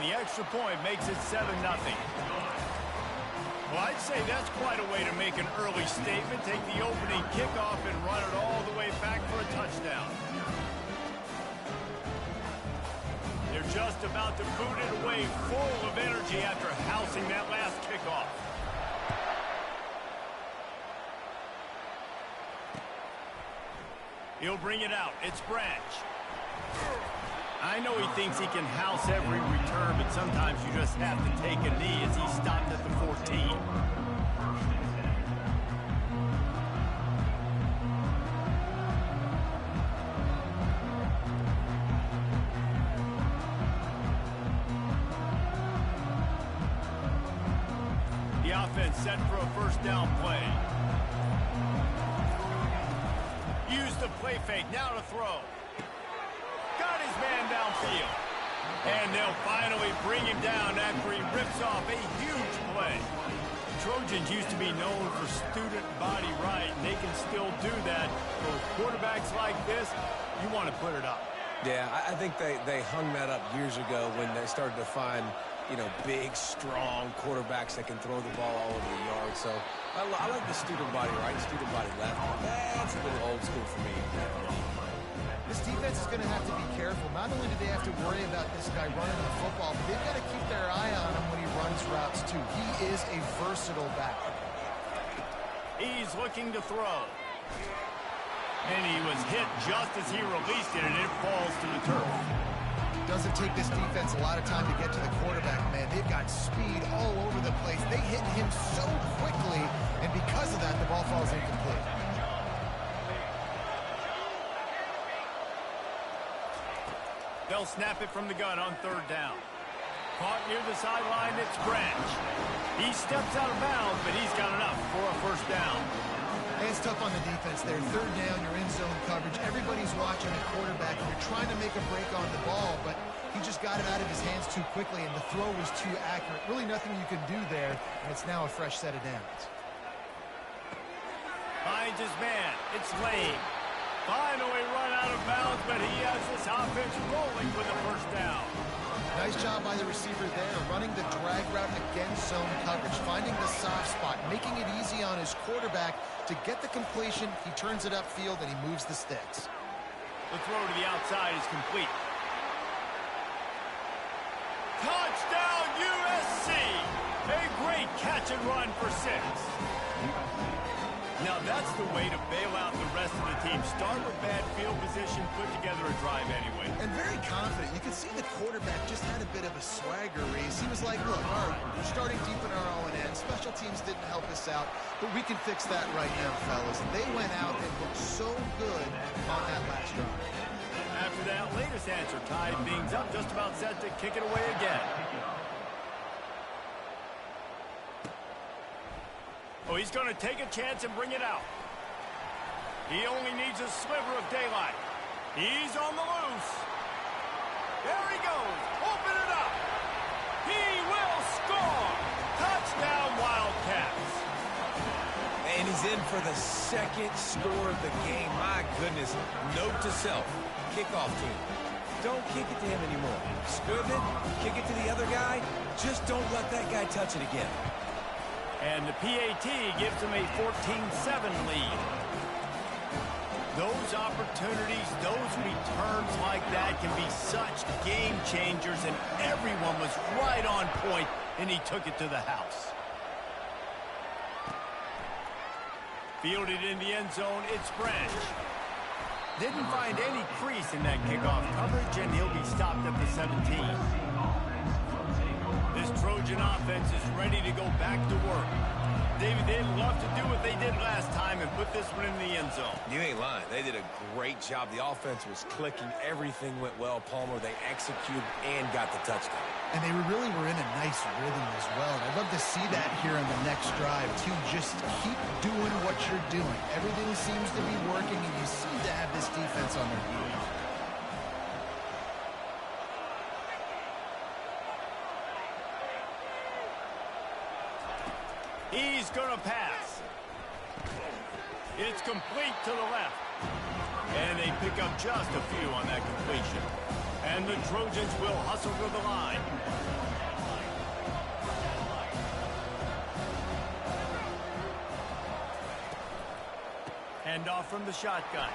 and the extra point makes it 7-0. Well, I'd say that's quite a way to make an early statement. Take the opening kickoff and run it all the way back for a touchdown. They're just about to boot it away, full of energy after housing that last kickoff. He'll bring it out. It's Branch. I know he thinks he can house every return, but sometimes you just have to take a knee as he stopped at the 14. The offense set for a first down play. Use the play fake, now to throw. Got his man downfield. And they'll finally bring him down after he rips off a huge play. Trojans used to be known for student body right, and they can still do that. But with quarterbacks like this, you want to put it up. Yeah, I think they hung that up years ago when they started to find, you know, big, strong quarterbacks that can throw the ball all over the yard. So I like the student body right, student body left. That's a little old school for me. This defense is going to have to be careful. Not only do they have to worry about this guy running the football, but they've got to keep their eye on him when he runs routes, too. He is a versatile back. He's looking to throw. And he was hit just as he released it, and it falls to the turf. Doesn't take this defense a lot of time to get to the quarterback, man. They've got speed all over the place. They hit him so quickly, and because of that, the ball falls incomplete. They'll snap it from the gun on third down. Caught near the sideline, it's Branch. He steps out of bounds, but he's got enough for a first down. Hey, it's tough on the defense there. Third down, you're in zone coverage. Everybody's watching the quarterback, and you're trying to make a break on the ball, but he just got it out of his hands too quickly, and the throw was too accurate. Really nothing you can do there, and it's now a fresh set of downs. Finds his man. It's Lane. Finally run out of bounds, but he has this offense rolling with a first down. Nice job by the receiver there, running the drag route against zone coverage, finding the soft spot, making it easy on his quarterback to get the completion. He turns it upfield, and he moves the sticks. The throw to the outside is complete. Touchdown, USC! A great catch and run for 6. Now that's the way to bail out the rest of the team. Start with bad field position, put together a drive anyway. And very confident. You can see the quarterback just had a bit of a swagger race. He was like, look, all right, we're starting deep in our own end. Special teams didn't help us out, but we can fix that right now, fellas. And they went out and looked so good on that last drive. After that latest answer, tied things up, just about set to kick it away again. Oh, he's going to take a chance and bring it out. He only needs a sliver of daylight. He's on the loose. There he goes. Open it up. He will score. Touchdown, Wildcats. And he's in for the second score of the game. My goodness. Note to self. Kickoff team. Don't kick it to him anymore. Squib it. Kick it to the other guy. Just don't let that guy touch it again. And the PAT gives them a 14-7 lead. Those opportunities, those returns like that can be such game changers, and everyone was right on point, and he took it to the house. Fielded in the end zone, it's Branch. Didn't find any crease in that kickoff coverage, and he'll be stopped at the 17. This Trojan offense is ready to go back to work. David, they'd love to do what they did last time and put this one in the end zone. You ain't lying. They did a great job. The offense was clicking. Everything went well, Palmer. They executed and got the touchdown. And they really were in a nice rhythm as well. And I'd love to see that here in the next drive, too. Just keep doing what you're doing. Everything seems to be working, and you seem to have this defense on their heels. He's going to pass. It's complete to the left. And they pick up just a few on that completion. And the Trojans will hustle to the line. Hand off from the shotgun.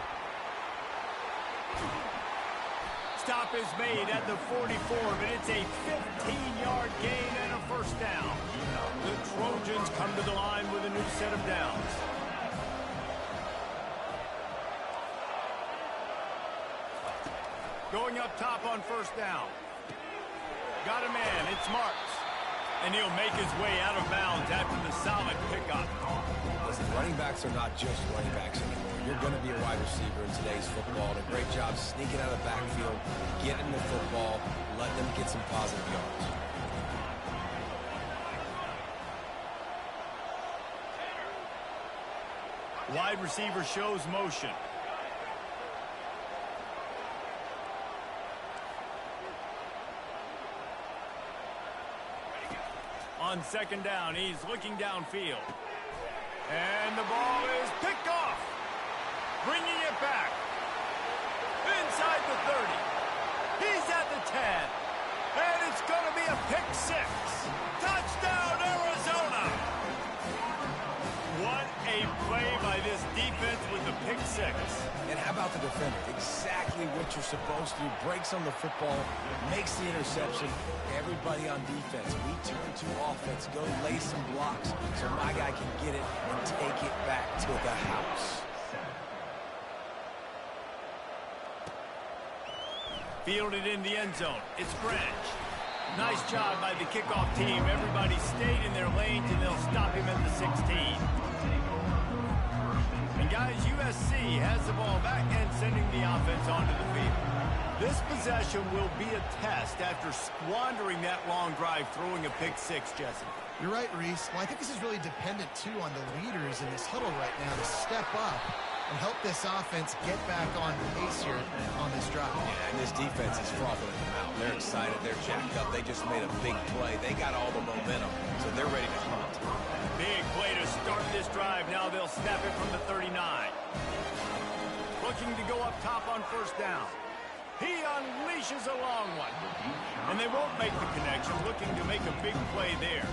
Stop is made at the 44, but it's a 15-yard gain and a first down. The Trojans come to the line with a new set of downs. Going up top on first down. Got a man, it's Marks. And he'll make his way out of bounds after the solid pickup. Listen, running backs are not just running backs anymore. You're going to be a wide receiver in today's football. And a great job sneaking out of the backfield, getting the football, letting them get some positive yards. Wide receiver shows motion. On second down, he's looking downfield. And the ball is picked off. Bringing it back. Inside the 30. He's at the 10. And it's going to be a pick six. Touchdown, Arizona! What a play by this defense with the pick six. And how about the defender? Exactly what you're supposed to do. Breaks on the football, makes the interception. Everybody on defense, we turn to offense. Go lay some blocks so my guy can get it and take it back to the house. Fielded in the end zone. It's Branch. Nice job by the kickoff team. Everybody stayed in their lanes, and they'll stop him at the 16. And guys, USC has the ball back and sending the offense onto the field. This possession will be a test after squandering that long drive, throwing a pick six, Jesse. You're right, Reese. Well, I think this is really dependent, too, on the leaders in this huddle right now to step up and help this offense get back on pace here on this drive. Yeah, and this defense is frothing them out. They're excited. They're jacked up. They just made a big play. They got all the momentum, so they're ready to hunt. Big play to start this drive. Now they'll snap it from the 39. Looking to go up top on first down. He unleashes a long one. And they won't make the connection, looking to make a big play there.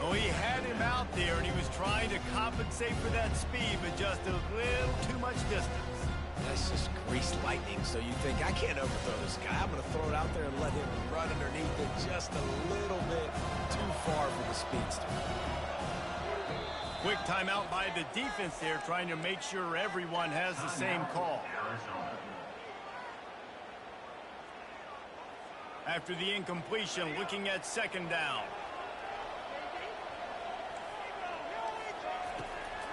Oh, he had him out there, and he was trying to compensate for that speed, but just a little too much distance. That's just greased lightning, so you think, I can't overthrow this guy. I'm going to throw it out there and let him run underneath it just a little bit too far for the speedster. Quick timeout by the defense there, trying to make sure everyone has the same call. After the incompletion, looking at second down.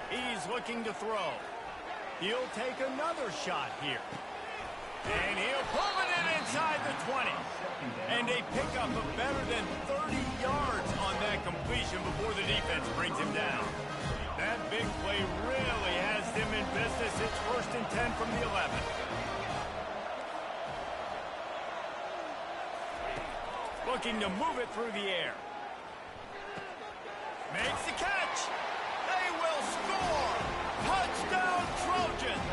He's looking to throw. He'll take another shot here. And he'll pull it in inside the 20. And a pickup of better than 30 yards on that completion before the defense brings him down. That big play really has them in business. It's 1st and 10 from the 11. Looking to move it through the air. Makes the catch. They will score. Touchdown, Trojans.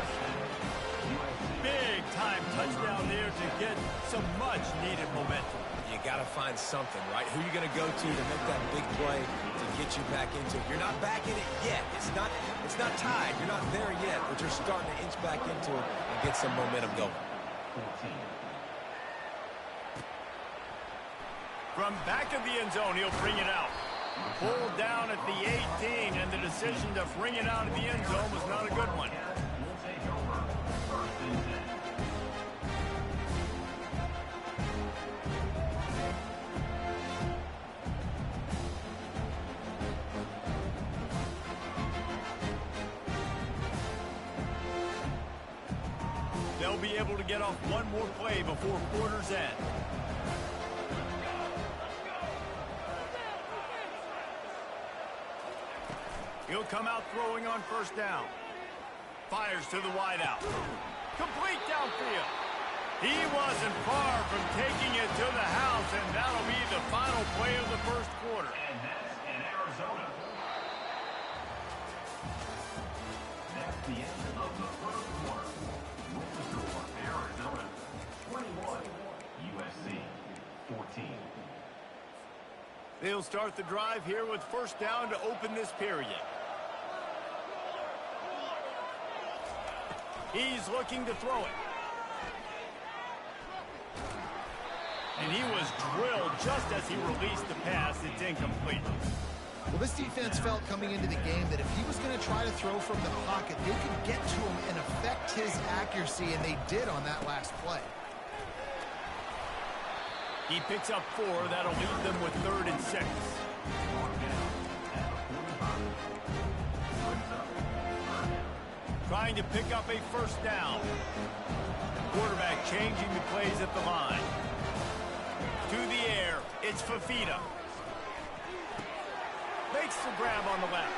Big-time touchdown there to get some much-needed momentum. You got to find something, right? Who are you going to go to make that big play to get you back into it? You're not back in it yet. It's not tied. You're not there yet, but you're starting to inch back into it and get some momentum going. From back of the end zone, he'll bring it out. Pulled down at the 18, and the decision to bring it out of the end zone was not a good one. They'll be able to get off one more play before quarter's end. He'll come out throwing on first down. Fires to the wideout. Complete downfield. He wasn't far from taking it to the house, and that'll be the final play of the first quarter. And that's in Arizona. That's the end of the first quarter. With the score, Arizona 21, 14. They'll start the drive here with first down to open this period. He's looking to throw it. And he was drilled just as he released the pass. It's incomplete. Well, this defense felt coming into the game that if he was going to try to throw from the pocket, they could get to him and affect his accuracy, and they did on that last play. He picks up 4. That'll leave them with 3rd and 6. Trying to pick up a first down. Quarterback changing the plays at the line. To the air, it's Fafita. Makes the grab on the left.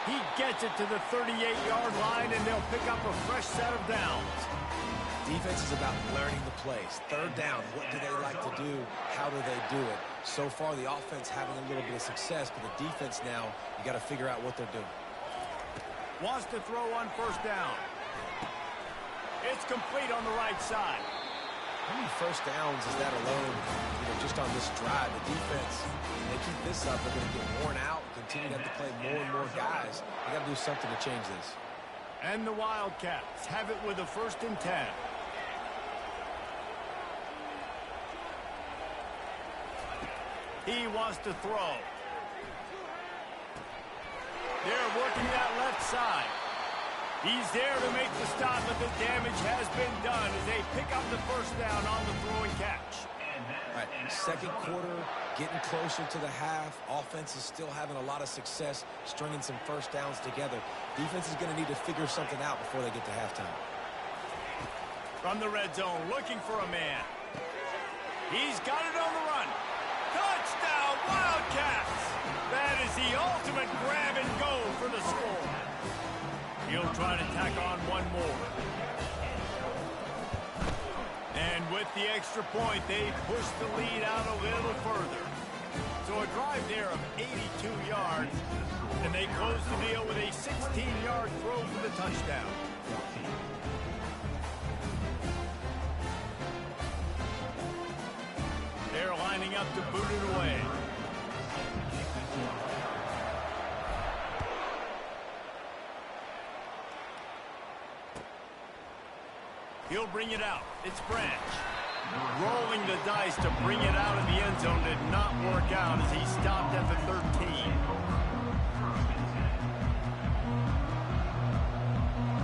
He gets it to the 38-yard line, and they'll pick up a fresh set of downs. Defense is about learning the plays. 3rd down, what do they like to do? How do they do it? So far, the offense having a little bit of success, but the defense now, you got to figure out what they're doing. Wants to throw on first down. It's complete on the right side. How many first downs is that alone, just on this drive? The defense, if they keep this up, they're going to get worn out, continue to have to play more and more guys. They got to do something to change this. And the Wildcats have it with a 1st and 10. He wants to throw. They're working that left side. He's there to make the stop, but the damage has been done as they pick up the first down on the throw and catch. All right, 2nd quarter, getting closer to the half. Offense is still having a lot of success stringing some first downs together. Defense is going to need to figure something out before they get to halftime. From the red zone, looking for a man. He's got it on the run. Touchdown, Wildcats! That is the ultimate grab and go for the score. He'll try to tack on one more. And with the extra point, they push the lead out a little further. So a drive there of 82 yards, and they close the deal with a 16-yard throw for the touchdown. They're lining up to boot it away. He'll bring it out. It's Branch. Rolling the dice to bring it out of the end zone did not work out as he stopped at the 13.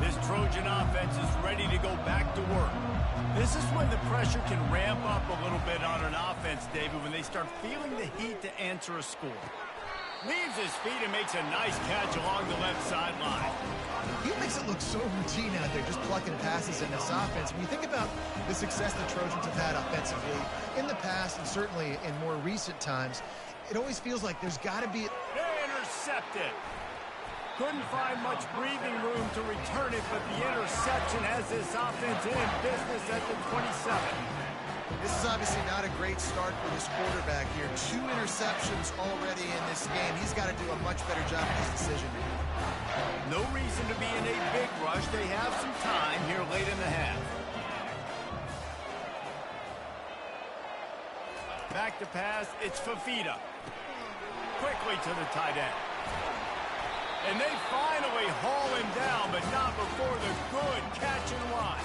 This Trojan offense is ready to go back to work. This is when the pressure can ramp up a little bit on an offense, David, when they start feeling the heat to answer a score. Leaves his feet and makes a nice catch along the left sideline. He makes it look so routine out there, just plucking passes in this offense. When you think about the success the Trojans have had offensively in the past and certainly in more recent times, it always feels like there's got to be... Intercepted. Couldn't find much breathing room to return it, but the interception has this offense in business at the 27. This is obviously not a great start for this quarterback here. 2 interceptions already in this game. He's got to do a much better job of his decision making. No reason to be in a big rush. They have some time here late in the half. Back to pass, it's Fafita. Quickly to the tight end. And they finally haul him down, but not before the good catch and run.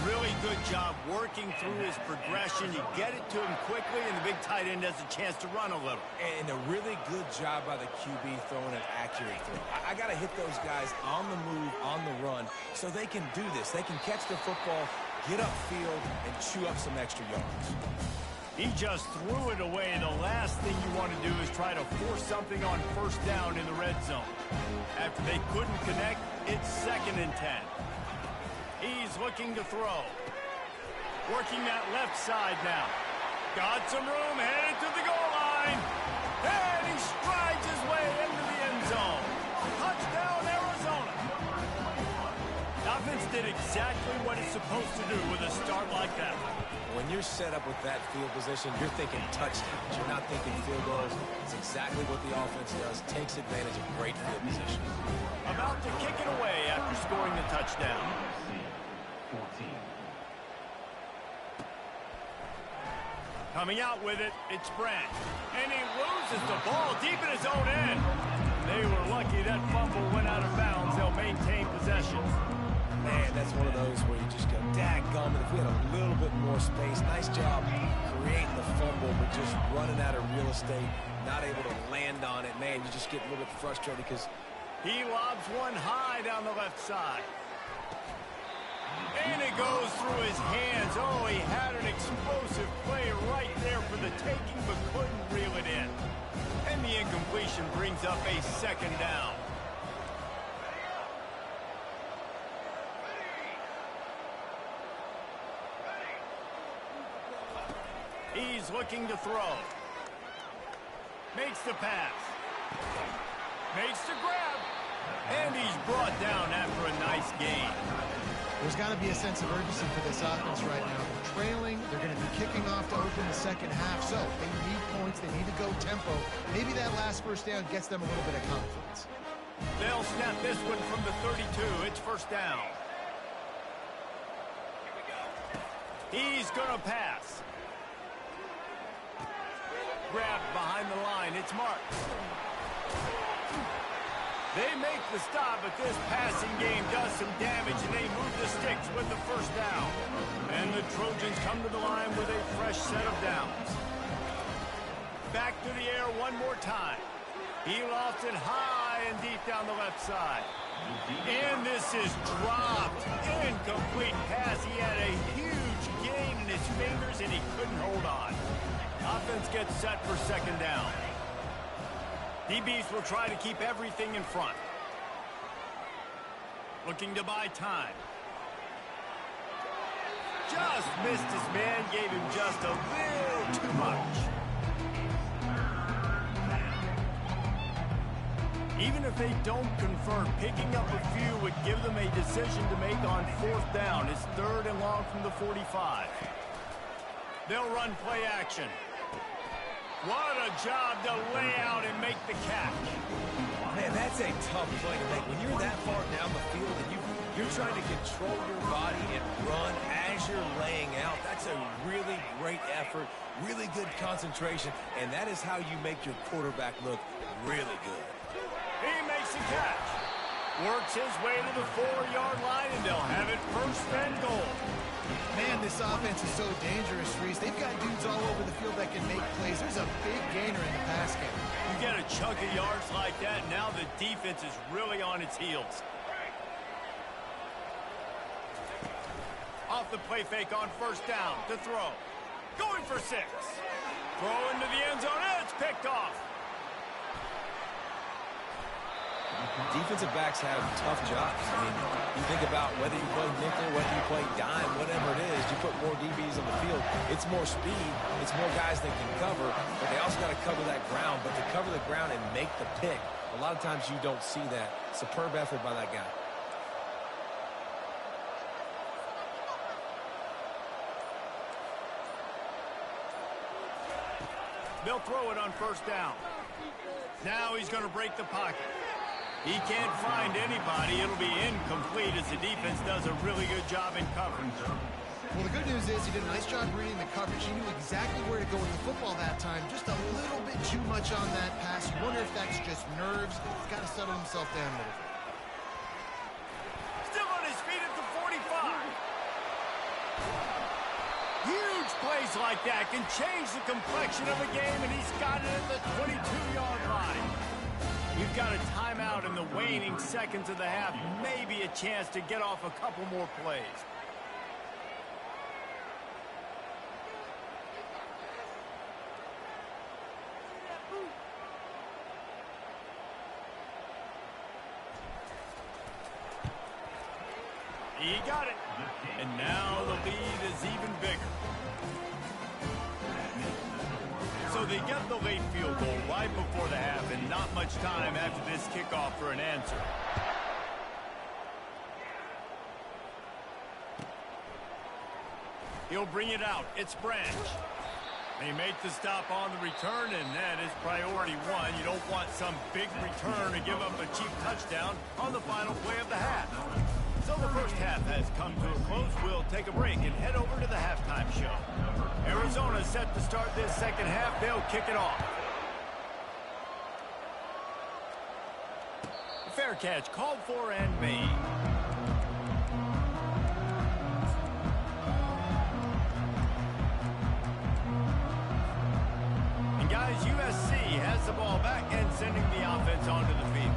Really good job working through his progression. You get it to him quickly, and the big tight end has a chance to run a little. And a really good job by the QB throwing an accurate throw. I got to hit those guys on the move, on the run, so they can do this. They can catch the football, get upfield, and chew up some extra yards. He just threw it away. The last thing you want to do is try to force something on first down in the red zone. After they couldn't connect, it's 2nd and 10. He's looking to throw. Working that left side now. Got some room, headed to the goal line. And he strides his way into the end zone. Touchdown, Arizona. The offense did exactly what it's supposed to do with a start like that. When you're set up with that field position, you're thinking touchdowns. You're not thinking field goals. It's exactly what the offense does. Takes advantage of great field position. About to kick it away after scoring the touchdown. 14. Coming out with it, it's Branch. And he loses the ball deep in his own end. They were lucky that fumble went out of bounds. They'll maintain possession. Man, that's one of those where you just go, dadgummit, if we had a little bit more space. Nice job creating the fumble, but just running out of real estate, not able to land on it. Man, you just get a little bit frustrated because he lobs one high down the left side. And it goes through his hands. Oh, he had an explosive play right there for the taking, but couldn't reel it in. And the incompletion brings up a second down. He's looking to throw. Makes the pass. Makes the grab. And he's brought down after a nice gain. There's got to be a sense of urgency for this offense right now. They're trailing. They're going to be kicking off to open the second half. So they need points. They need to go tempo. Maybe that last first down gets them a little bit of confidence. They'll snap this one from the 32. It's first down. He's going to pass. Grabbed behind the line. It's Mark. They make the stop, but this passing game does some damage, and they move the sticks with the first down. And the Trojans come to the line with a fresh set of downs. Back to the air one more time. He lofts it high and deep down the left side. And this is dropped. Incomplete pass. He had a huge gain in his fingers, and he couldn't hold on. Offense gets set for second down. DBs will try to keep everything in front. Looking to buy time. Just missed his man, gave him just a little too much. Even if they don't convert, picking up a few would give them a decision to make on fourth down. It's third and long from the 45. They'll run play action. What a job to lay out and make the catch. man, that's a tough play to make. When you're that far down the field and you're trying to control your body and run as you're laying out, that's a really great effort, really good concentration, and that is how you make your quarterback look really good. He makes the catch. Works his way to the 4-yard line, and they'll have it first and goal. Man, this offense is so dangerous, Reese. They've got dudes all over the field that can make plays. There's a big gainer in the pass game. You get a chunk of yards like that, now the defense is really on its heels. Off the play fake on first down to throw. Going for 6. Throw into the end zone, and it's picked off. Defensive backs have tough jobs. I mean, you think about whether you play nickel, whether you play dime, whatever it is, you put more DBs on the field. It's more speed. It's more guys that can cover, but they also got to cover that ground. But to cover the ground and make the pick, a lot of times you don't see that. Superb effort by that guy. They'll throw it on first down. Now he's going to break the pocket. He can't find anybody. It'll be incomplete as the defense does a really good job in coverage. Well, the good news is he did a nice job reading the coverage. He knew exactly where to go in the football that time. Just a little bit too much on that pass. You wonder if that's just nerves. He's got to settle himself down a little bit. Still on his feet at the 45. Huge plays like that can change the complexion of a game, and he's got it at the 22-yard line. We've got a timeout in the waning seconds of the half. Maybe a chance to get off a couple more plays. He got it. And now the lead is even bigger. So they get the late field goal right before the half, and not much time after this kickoff for an answer. He'll bring it out. It's Branch. They make the stop on the return, and that is priority one. You don't want some big return to give up a cheap touchdown on the final play of the half. So the first half has come to a close. We'll take a break and head over to the halftime show. Arizona set to start this second half. They'll kick it off. Fair catch called for and made. And guys, USC has the ball back and sending the offense onto the field.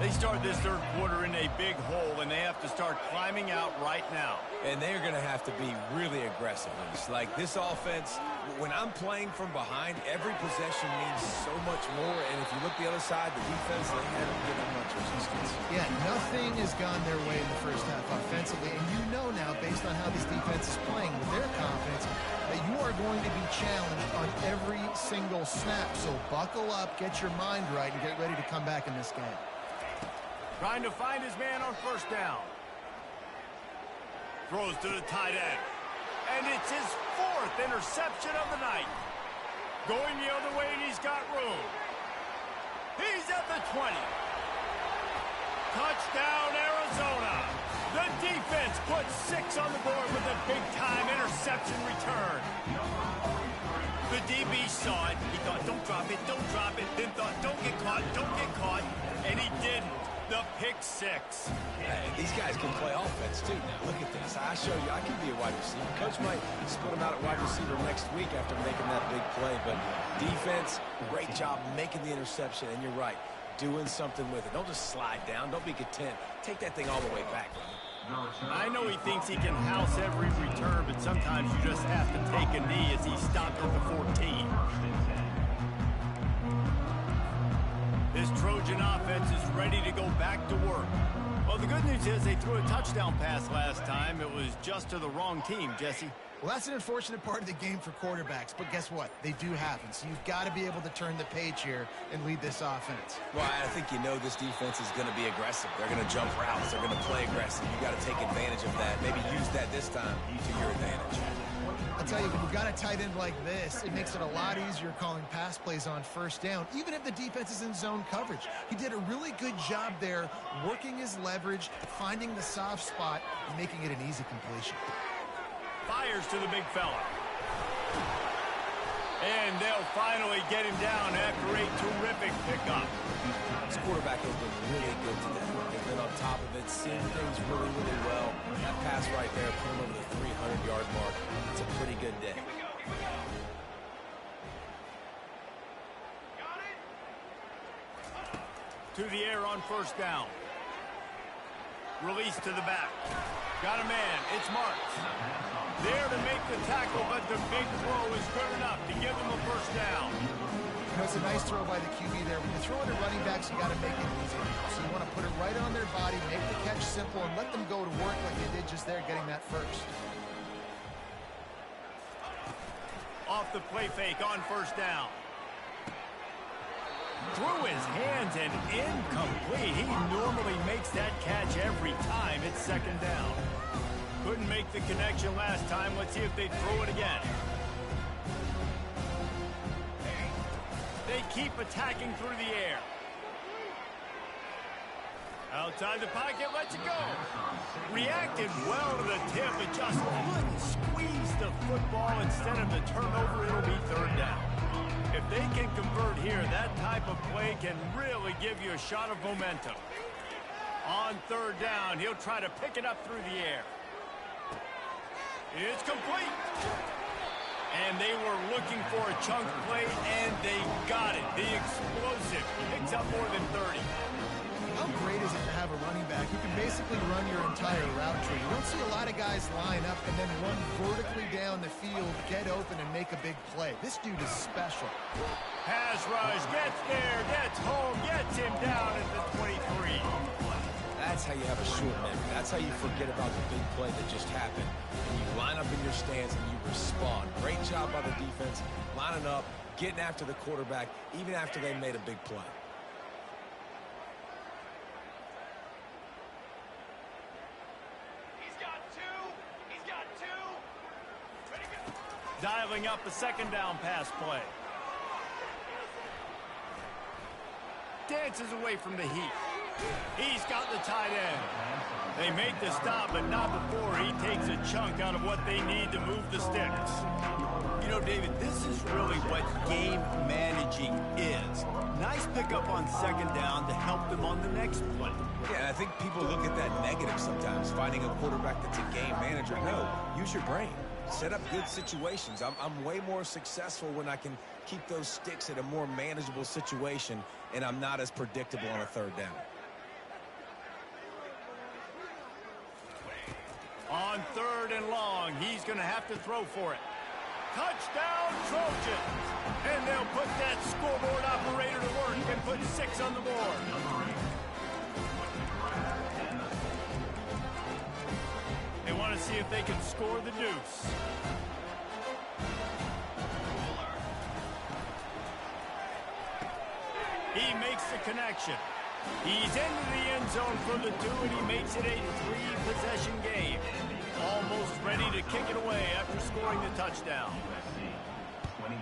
They start this third quarter in a big hole, and they have to start climbing out right now. And they're going to have to be really aggressive. It's like this offense, when I'm playing from behind, every possession means so much more. And if you look the other side, the defense, they haven't given much resistance. Yeah, nothing has gone their way in the first half offensively. And you know now, based on how this defense is playing with their confidence, that you are going to be challenged on every single snap. So buckle up, get your mind right, and get ready to come back in this game. Trying to find his man on first down. Throws to the tight end. And it's his fourth interception of the night. Going the other way, and he's got room. He's at the 20. Touchdown, Arizona. The defense puts 6 on the board with a big-time interception return. The DB saw it. He thought, don't drop it, then thought, don't get caught, and he didn't. The pick 6. Hey, these guys can play offense, too. Now, look at this. I show you, I can be a wide receiver. Coach might split him out at wide receiver next week after making that big play. But defense, great job making the interception. And you're right, doing something with it. Don't just slide down. Don't be content. Take that thing all the way back, brother. I know he thinks he can house every return, but sometimes you just have to take a knee as he stopped at the 14. This Trojan offense is ready to go back to work. Well, the good news is they threw a touchdown pass last time. It was just to the wrong team, Jesse. Well, that's an unfortunate part of the game for quarterbacks, but guess what? They do happen, so you've got to be able to turn the page here and lead this offense. Well, I think you know this defense is going to be aggressive. They're going to jump routes. They're going to play aggressive. You got to take advantage of that. Maybe use that this time to your advantage. I'll tell you, when you've got a tight end like this, it makes it a lot easier calling pass plays on first down, even if the defense is in zone coverage. He did a really good job there, working his leverage, finding the soft spot, and making it an easy completion. Fires to the big fella. And they'll finally get him down after a terrific pickup. This quarterback has been really good today. They've been on top of it, seeing things really, really well. That pass right there put him over the 300-yard mark. It's a pretty good day. To the air on first down. Release to the back. Got a man. It's Marks. There to make the tackle, but the big throw is good enough to give him a first down. You know, it's a nice throw by the QB there. When you throw it to running backs, you got to make it easy. So you want to put it right on their body, make the catch simple, and let them go to work like they did just there, getting that first. Off the play fake on first down. Through his hands and incomplete. He normally makes that catch every time. It's second down. Couldn't make the connection last time. Let's see if they throw it again. They keep attacking through the air. Outside the pocket, lets it go. Reacted well to the tip, but just couldn't squeeze the football. Instead of the turnover, it'll be third down. If they can convert here, that type of play can really give you a shot of momentum. On third down, he'll try to pick it up through the air. It's complete. And they were looking for a chunk play, and they got it. The explosive picks up more than 30. How great is it to have a running back who can basically run your entire route tree? You don't see a lot of guys line up and then run vertically down the field, get open, and make a big play. This dude is special. Pass rush, gets there, gets home, gets him down at the 23. That's how you have a short memory. That's how you forget about the big play that just happened. And you line up in your stance and you respond. Great job by the defense, lining up, getting after the quarterback, even after they made a big play. Dialing up the second down pass play. Dances away from the heat. He's got the tight end. They make the stop, but not before he takes a chunk out of what they need to move the sticks. You know, David, this is really what game managing is. Nice pickup on second down to help them on the next play. Yeah, I think people look at that negative sometimes, finding a quarterback that's a game manager. No, use your brain. Set up good situations. I'm way more successful when I can keep those sticks at a more manageable situation, and I'm not as predictable on a third down. On third and long, he's going to have to throw for it. Touchdown, Trojans! And they'll put that scoreboard operator to work and put 6 on the board. They want to see if they can score the deuce. He makes the connection. He's into the end zone for the 2, and he makes it a 3-possession game. Almost ready to kick it away after scoring the touchdown. 22.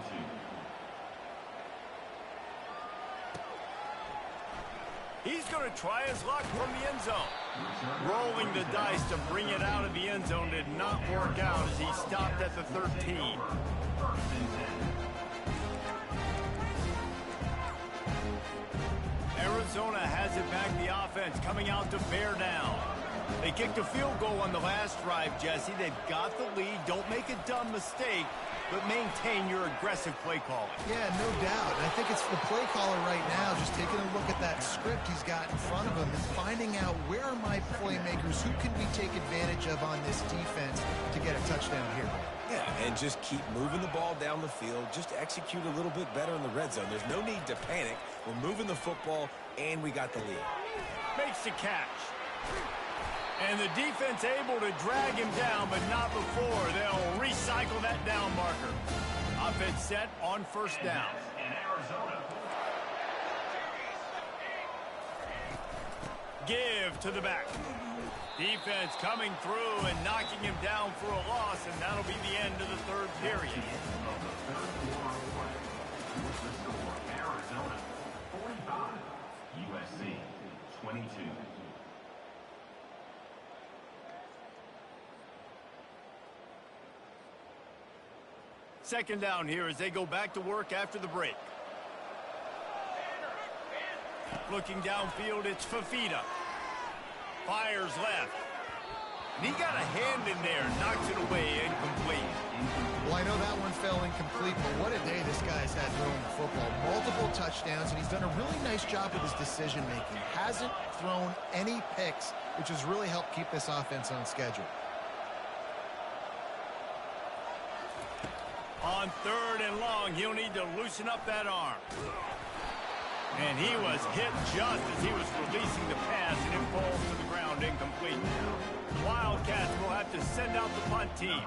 He's going to try his luck from the end zone. Rolling the dice to bring it out of the end zone did not work out as he stopped at the 13. Arizona has it back, the offense coming out to bear down. They kicked a field goal on the last drive, Jesse. They've got the lead. Don't make a dumb mistake, but maintain your aggressive play calling. Yeah, no doubt. And I think it's the play caller right now just taking a look at that script he's got in front of him and finding out where are my playmakers, who can we take advantage of on this defense to get a touchdown here. Yeah, and just keep moving the ball down the field. Just execute a little bit better in the red zone. There's no need to panic. We're moving the football, and we got the lead. Makes the catch. And the defense able to drag him down, but not before. They'll recycle that down marker. Offense set on first down. In Arizona. Give to the back. Defense coming through and knocking him down for a loss, and that'll be the end of the third period. Of the third quarter of play. With the score, Arizona 45, USC 22. Second down here as they go back to work after the break. Looking downfield, it's Fafita. Fires left. And he got a hand in there, knocks it away, incomplete. Well, I know that one fell incomplete, but what a day this guy's had throwing the football. Multiple touchdowns, and he's done a really nice job with his decision-making. Hasn't thrown any picks, which has really helped keep this offense on schedule. On third and long, he'll need to loosen up that arm. And he was hit just as he was releasing the pass, and it falls to the ground incomplete. The Wildcats will have to send out the punt team.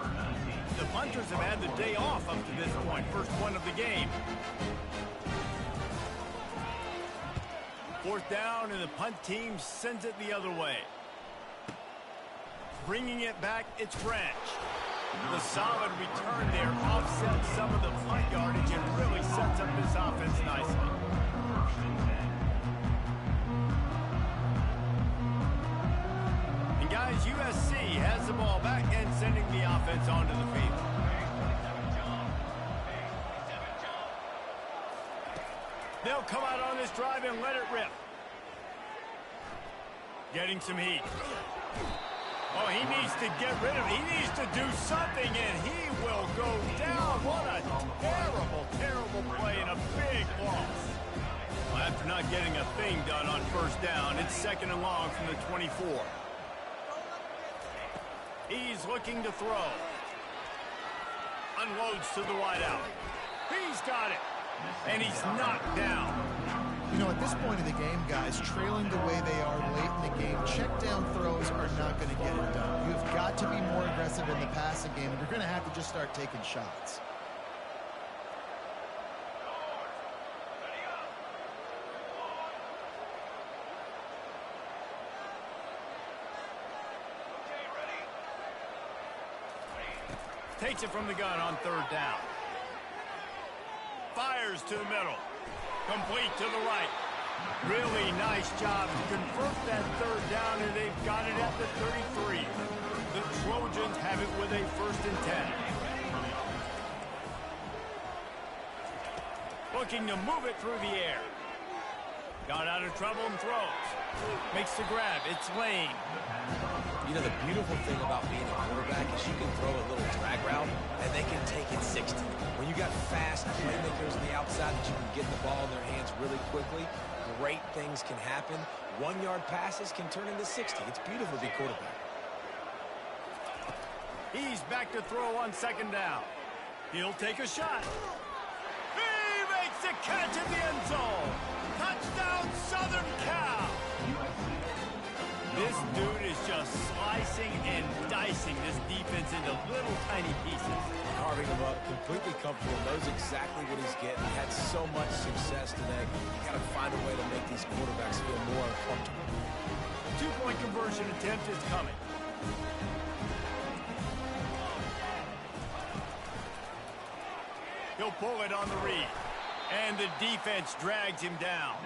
The punters have had the day off up to this point, first one of the game. Fourth down, and the punt team sends it the other way. Bringing it back, it's Branch. The solid return there offsets some of the punt yardage and really sets up this offense nicely. And guys, USC has the ball back and sending the offense onto the field. They'll come out on this drive and let it rip. Getting some heat. Oh, he needs to get rid of it. He needs to do something, and he will go down. What a terrible, terrible play and a big loss. Well, after not getting a thing done on first down, it's second and long from the 24. He's looking to throw. Unloads to the wideout. He's got it. And he's knocked down. You know, at this point of the game, guys, trailing the way they are late in the game, check down throws are not going to get it done. You've got to be more aggressive in the passing game, and you're going to have to just start taking shots. Takes it from the gun on third down. Fires to the middle. Complete to the right. Really nice job to convert that third down, and they've got it at the 33. The Trojans have it with a 1st and 10. Looking to move it through the air. Got out of trouble and throws. Makes the grab. It's Lane. You know, the beautiful thing about being a quarterback is you can throw a little drag route, and they can take it 60. When you got fast playmakers on the outside that you can get the ball in their hands really quickly, great things can happen. 1-yard passes can turn into 60. It's beautiful to be quarterback. He's back to throw on 2nd down. He'll take a shot. He makes the catch in the end zone. Touchdown, Southern Cal. This dude is just slicing and dicing this defense into little tiny pieces. Carving him up, completely comfortable, knows exactly what he's getting. Had so much success today. You got to find a way to make these quarterbacks feel more uncomfortable. 2-point conversion attempt is coming. He'll pull it on the read. And the defense drags him down.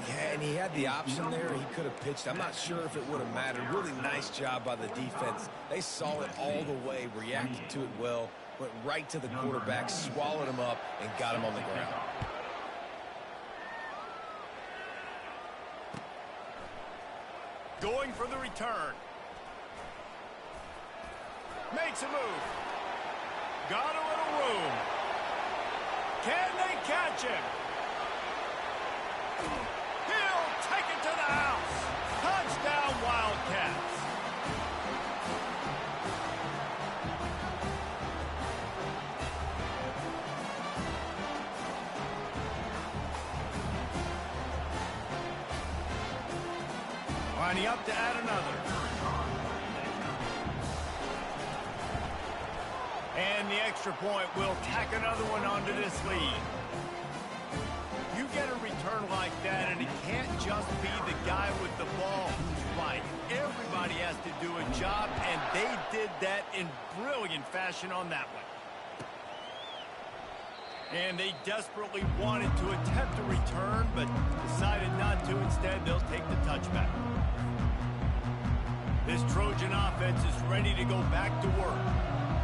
Yeah, and he had the option there. He could have pitched. I'm not sure if it would have mattered. Really nice job by the defense. They saw it all the way, reacted to it well, went right to the quarterback, swallowed him up, and got him on the ground. Going for the return. Makes a move. Got a little room. Can they catch him? He'll take it to the house. Touchdown, Wildcats. Lining up to add another. And the extra point will tack another one onto this lead. You get a return like that, and it can't just be the guy with the ball who's right. Everybody has to do a job, and they did that in brilliant fashion on that one. And they desperately wanted to attempt a return, but decided not to. Instead, they'll take the touchback. This Trojan offense is ready to go back to work.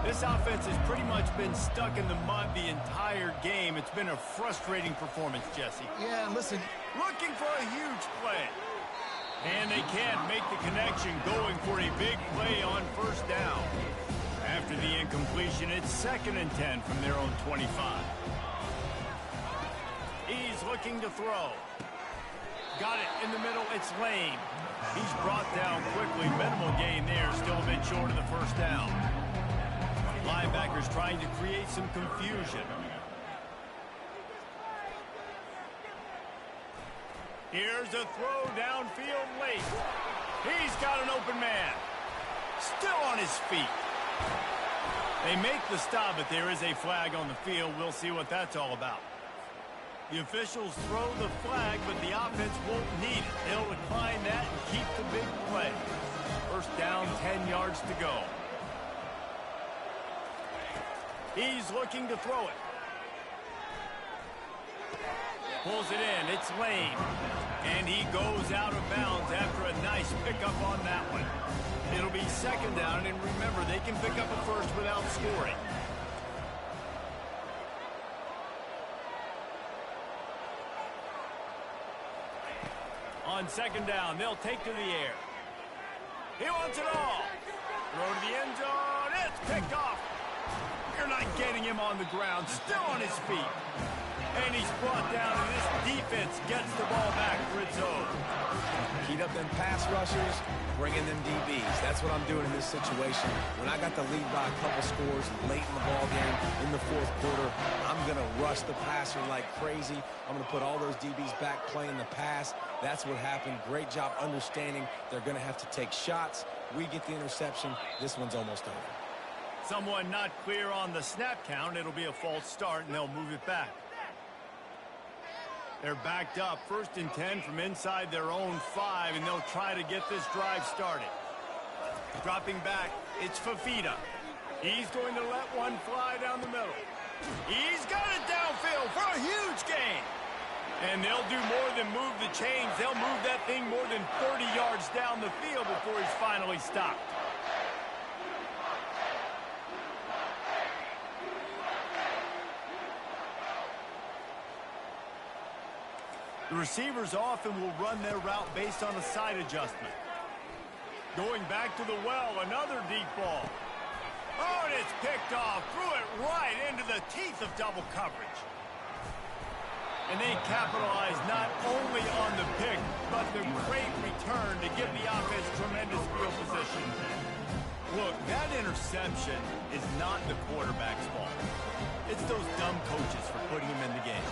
This offense has pretty much been stuck in the mud the entire game. It's been a frustrating performance, Jesse. Yeah, listen. Looking for a huge play. And they can't make the connection, going for a big play on 1st down. After the incompletion, it's 2nd and 10 from their own 25. He's looking to throw. Got it in the middle. It's Lane. He's brought down quickly. Minimal gain there. Still a bit short of the 1st down. Linebackers trying to create some confusion. Here's a throw downfield late. He's got an open man. Still on his feet. They make the stop, but there is a flag on the field. We'll see what that's all about. The officials throw the flag, but the offense won't need it. They'll decline that and keep the big play. 1st down, 10 yards to go. He's looking to throw it. Pulls it in. It's Lane. And he goes out of bounds after a nice pickup on that one. It'll be 2nd down, and remember, they can pick up a first without scoring. On 2nd down, they'll take to the air. He wants it all. Throw to the end zone. It's picked off. You're not getting him on the ground. Still on his feet. And he's brought down, and this defense gets the ball back for its own. Heat up them pass rushers, bring in them DBs. That's what I'm doing in this situation. When I got the lead by a couple scores late in the ball game, in the 4th quarter, I'm going to rush the passer like crazy. I'm going to put all those DBs back playing the pass. That's what happened. Great job understanding they're going to have to take shots. We get the interception. This one's almost over. Someone not clear on the snap count. It'll be a false start, and they'll move it back. They're backed up. 1st and 10 from inside their own 5, and they'll try to get this drive started. Dropping back, it's Fafita. He's going to let one fly down the middle. He's got it downfield for a huge gain. And they'll do more than move the chains. They'll move that thing more than 30 yards down the field before he's finally stopped. The receivers often will run their route based on a side adjustment. Going back to the well, another deep ball. Oh, and it's picked off. Threw it right into the teeth of double coverage. And they capitalized not only on the pick, but the great return to give the offense tremendous field position. Look, that interception is not the quarterback's fault. It's those dumb coaches for putting him in the game.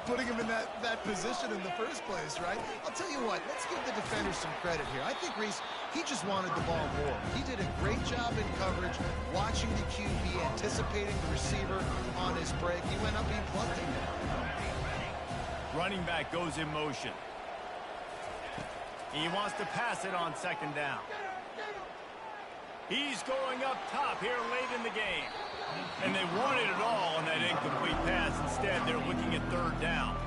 Putting him in that position in the first place, right? I'll tell you what, let's give the defender some credit here. I think Reese, he just wanted the ball more. He did a great job in coverage, watching the QB, anticipating the receiver on his break. He went up, he plucked him. Running back goes in motion. He wants to pass it on second down. He's going up top here late in the game. And they wanted it all on that incomplete pass. Instead, they're looking at third down.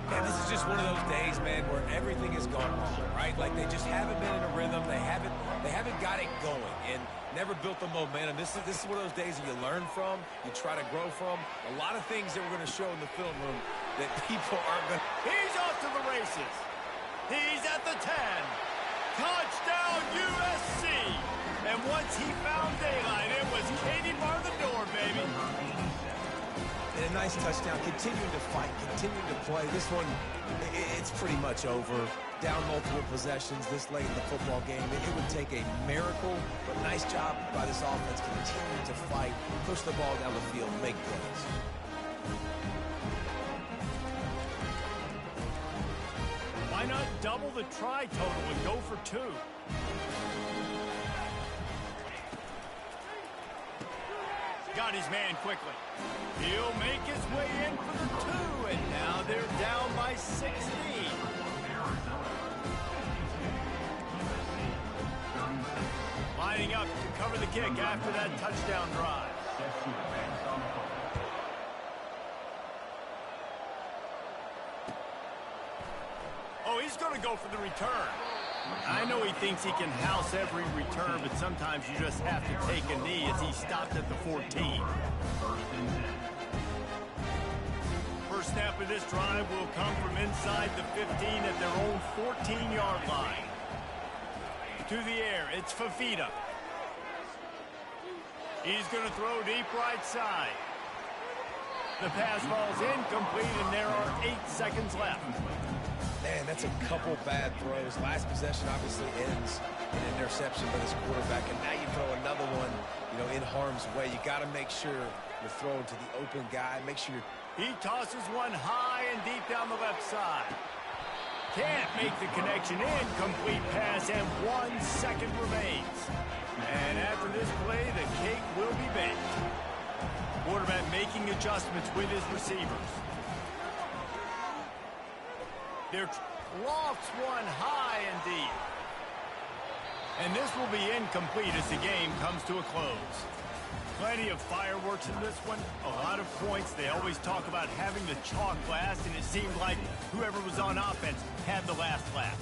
Man, this is just one of those days, man, where everything has gone wrong, right? Like they just haven't been in a rhythm. They haven't got it going and never built the momentum. This is one of those days that you learn from, you try to grow from. A lot of things that we're going to show in the film room that people aren't going to. He's off to the races. He's at the 10. Touchdown, USC. And once he found daylight, it was Katie bar the door, baby. And a nice touchdown, continuing to fight, continuing to play. This one, it's pretty much over. Down multiple possessions this late in the football game. It would take a miracle, but nice job by this offense continuing to fight, push the ball down the field, make plays. Why not double the try total and go for two? Got his man quickly. He'll make his way in for the two, and now they're down by 16. Lining up to cover the kick after that touchdown drive. Oh, he's going to go for the return. I know he thinks he can house every return, but sometimes you just have to take a knee as he stopped at the 14. First snap of this drive will come from inside the 15 at their own 14-yard line. To the air, it's Fafita. He's going to throw deep right side. The pass falls incomplete, and there are 8 seconds left. Man, that's a couple bad throws. Last possession obviously ends in an interception by this quarterback, and now you throw another one, in harm's way. You got to make sure you're throwing to the open guy. Make sure he tosses one high and deep down the left side. Can't make the connection. Incomplete pass, and 1 second remains. And after this play, the cake will be baked. Quarterback making adjustments with his receivers. Their lofts one high and deep. And this will be incomplete as the game comes to a close. Plenty of fireworks in this one. A lot of points. They always talk about having the chalk last, and it seemed like whoever was on offense had the last laugh.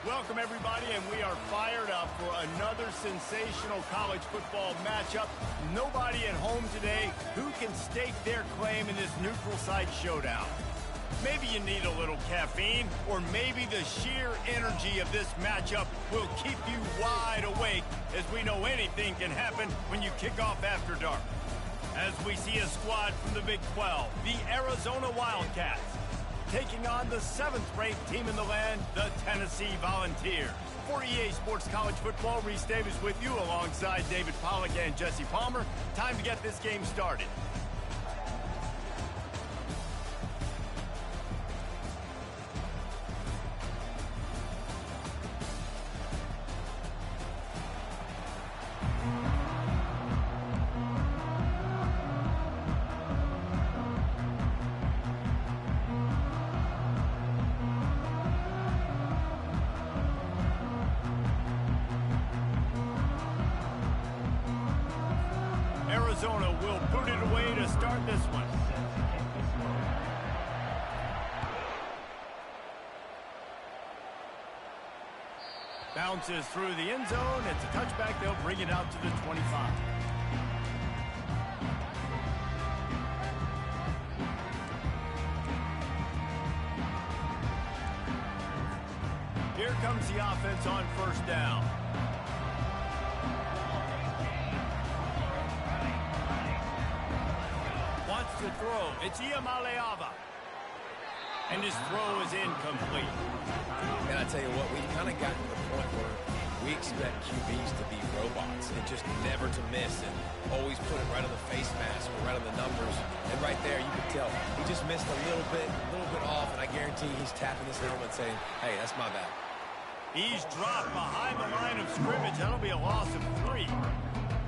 Welcome, everybody, and we are fired up for another sensational college football matchup. Nobody at home today who can stake their claim in this neutral site showdown. Maybe you need a little caffeine, or maybe the sheer energy of this matchup will keep you wide awake, as we know anything can happen when you kick off after dark. As we see a squad from the Big 12, the Arizona Wildcats, taking on the 7th-ranked team in the land, the Tennessee Volunteers. For EA Sports College Football, Reese Davis with you alongside David Pollack and Jesse Palmer. Time to get this game started. Arizona will put it away to start this one. Bounces through the end zone. It's a touchback. They'll bring it out to the 25. Here comes the offense on first down. To throw. It's Iamaleava. And his throw is incomplete. And I tell you what, we've kind of gotten to the point where we expect QBs to be robots and just never to miss and always put it right on the face mask or right on the numbers. And right there, you can tell he just missed a little bit off, and I guarantee he's tapping his helmet saying, hey, that's my bad. He's dropped behind the line of scrimmage. That'll be a loss of 3.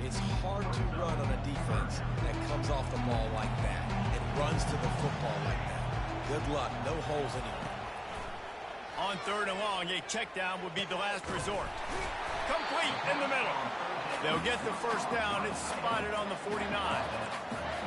It's hard to run on a defense that comes off the ball like that and runs to the football like that. Good luck. No holes anywhere. On 3rd and long, a check down would be the last resort. Complete in the middle. They'll get the first down. It's spotted on the 49.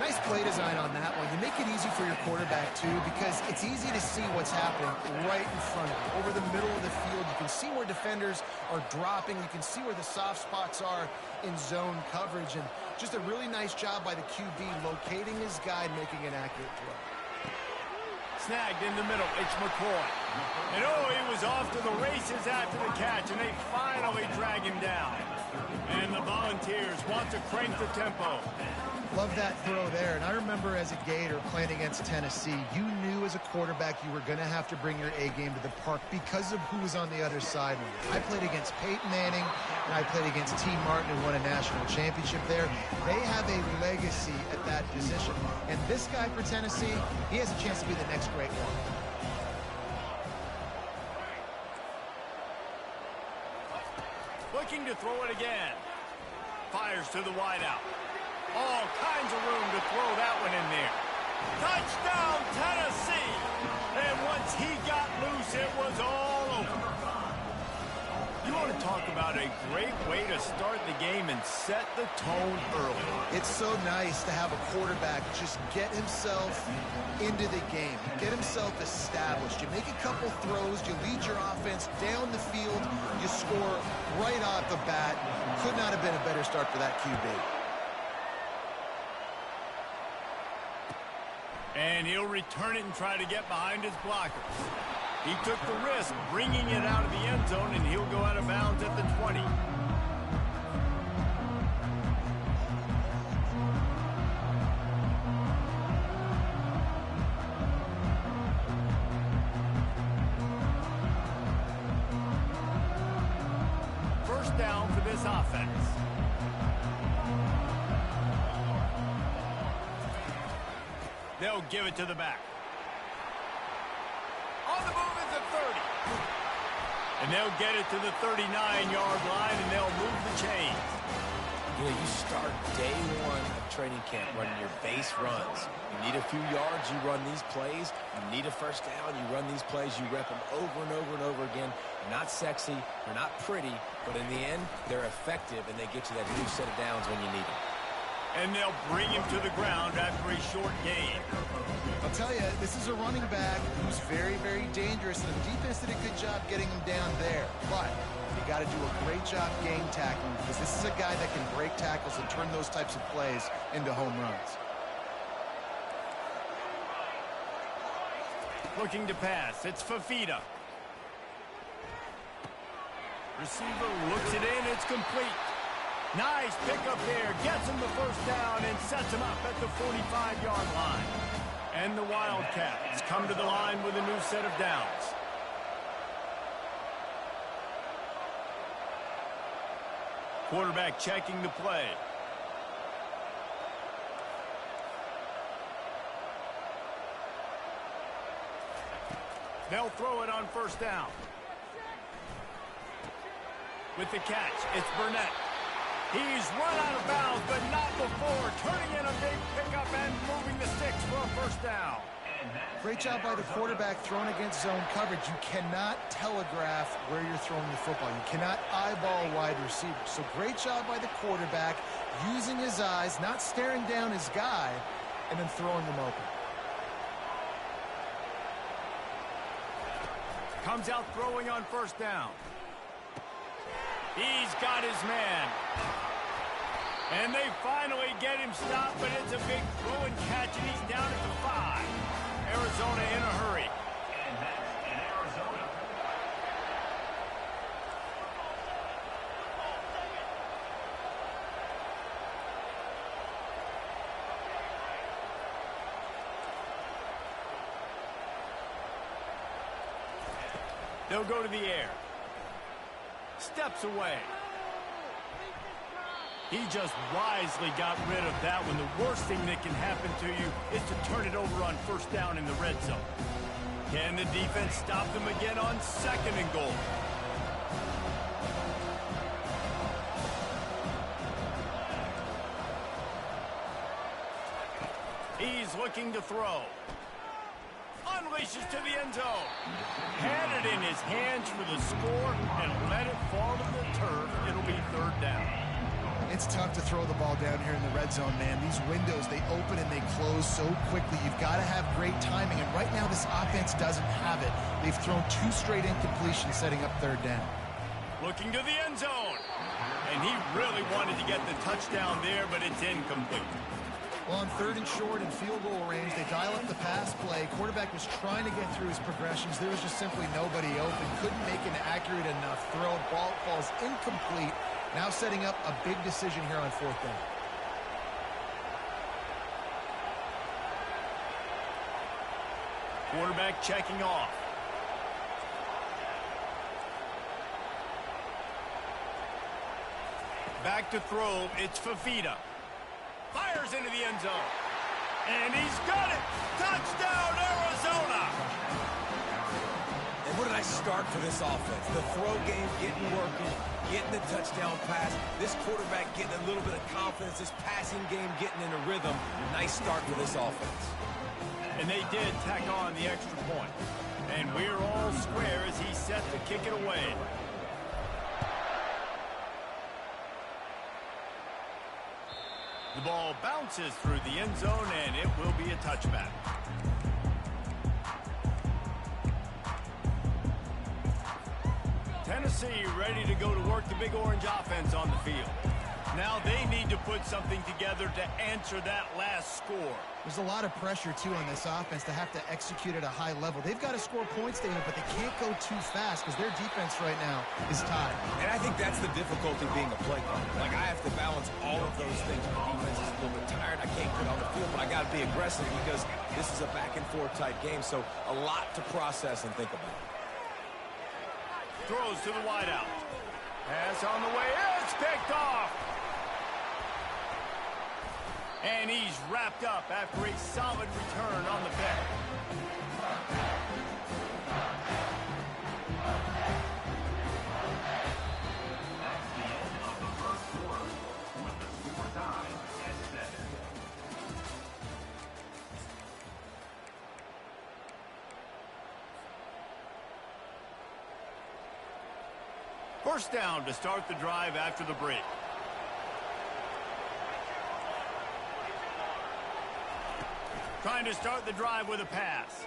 Nice play design on that one. You make it easy for your quarterback, too, because it's easy to see what's happening right in front of you. Over the middle of the field, you can see where defenders are dropping. You can see where the soft spots are in zone coverage. And just a really nice job by the QB locating his guy and making an accurate throw. Snagged in the middle. It's McCoy. And he was off to the races after the catch, and they finally drag him down. And the Volunteers want to crank the tempo. Love that throw there. And I remember as a Gator playing against Tennessee, you knew as a quarterback you were going to have to bring your A game to the park because of who was on the other side. I played against Peyton Manning, and I played against T. Martin, who won a national championship there. They have a legacy at that position. And this guy for Tennessee, he has a chance to be the next great one. Looking to throw it again. Fires to the wideout. All kinds of room to throw that one in there. Touchdown, Tennessee! And once he got loose, it was all over. You want to talk about a great way to start the game and set the tone early. It's so nice to have a quarterback just get himself into the game, get himself established. You make a couple throws, you lead your offense down the field, you score right off the bat. Could not have been a better start for that QB. And he'll return it and try to get behind his blockers. He took the risk bringing it out of the end zone, and he'll go out of bounds at the 20. First down for this offense. They'll give it to the back. On the move is the 30. And they'll get it to the 39-yard line, and they'll move the chains. You know, you start day one of training camp running your base runs. You need a few yards, you run these plays. You need a first down, you run these plays. You rep them over and over and over again. They're not sexy, they're not pretty, but in the end, they're effective, and they get you that new set of downs when you need them. And they'll bring him to the ground after a short gain. I'll tell you, this is a running back who's very, very dangerous, and the defense did a good job getting him down there. But you got to do a great job game tackling, because this is a guy that can break tackles and turn those types of plays into home runs. Looking to pass. It's Fafita. Receiver looks it in. It's complete. Nice pickup there. Gets him the first down and sets him up at the 45-yard line. And the Wildcats come to the line with a new set of downs. Quarterback checking the play. They'll throw it on first down. With the catch, it's Burnett. He's run out of bounds, but not before. Turning in a big pickup and moving the sticks for a first down. Great job by the quarterback throwing against zone coverage. You cannot telegraph where you're throwing the football. You cannot eyeball wide receivers. So great job by the quarterback using his eyes, not staring down his guy, and then throwing him open. Comes out throwing on first down. He's got his man. And they finally get him stopped, but it's a big throw and catch, and he's down at the 5. Arizona in a hurry. And that's in Arizona. They'll go to the air. Steps away. He just wisely got rid of that one. The worst thing that can happen to you is to turn it over on first down in the red zone. Can the defense stop them again on second and goal? He's looking to throw. Unleashes to the end zone. Had it in his hands for the score and let it fall to the turf. It'll be third down. It's tough to throw the ball down here in the red zone, man. These windows, they open and they close so quickly. You've got to have great timing, and right now this offense doesn't have it. They've thrown 2 straight incompletions setting up third down. Looking to the end zone. And he really wanted to get the touchdown there, but it's incomplete. Well, on third and short and field goal range, they dial up the pass play. Quarterback was trying to get through his progressions. There was just simply nobody open. Couldn't make an accurate enough throw. Ball falls incomplete. Now setting up a big decision here on fourth down. Quarterback checking off. Back to throw. It's Fafita. Fires into the end zone. And he's got it. Touchdown, Arizona. And what did I start for this offense? The throw game getting working, getting the touchdown pass. This quarterback getting a little bit of confidence. This passing game getting in a rhythm. Nice start for this offense. And they did tack on the extra point. And we're all square as he's set to kick it away. The ball bounces through the end zone, and it will be a touchback. Tennessee ready to go to work the Big Orange offense on the field. Now they need to put something together to answer that last score. There's a lot of pressure, too, on this offense to have to execute at a high level. They've got to score points, David, but they can't go too fast because their defense right now is tied. And I think that's the difficulty being a play caller. Like, I have to balance all of those things. My defense is a little bit tired. I can't get on the field, but I got to be aggressive because this is a back-and-forth type game, so a lot to process and think about. Throws to the wideout. Pass on the way. It's picked off. And he's wrapped up after a solid return on the pick. That's the end of the first quarter, with the score tied at 7. First down to start the drive after the break. Trying to start the drive with a pass.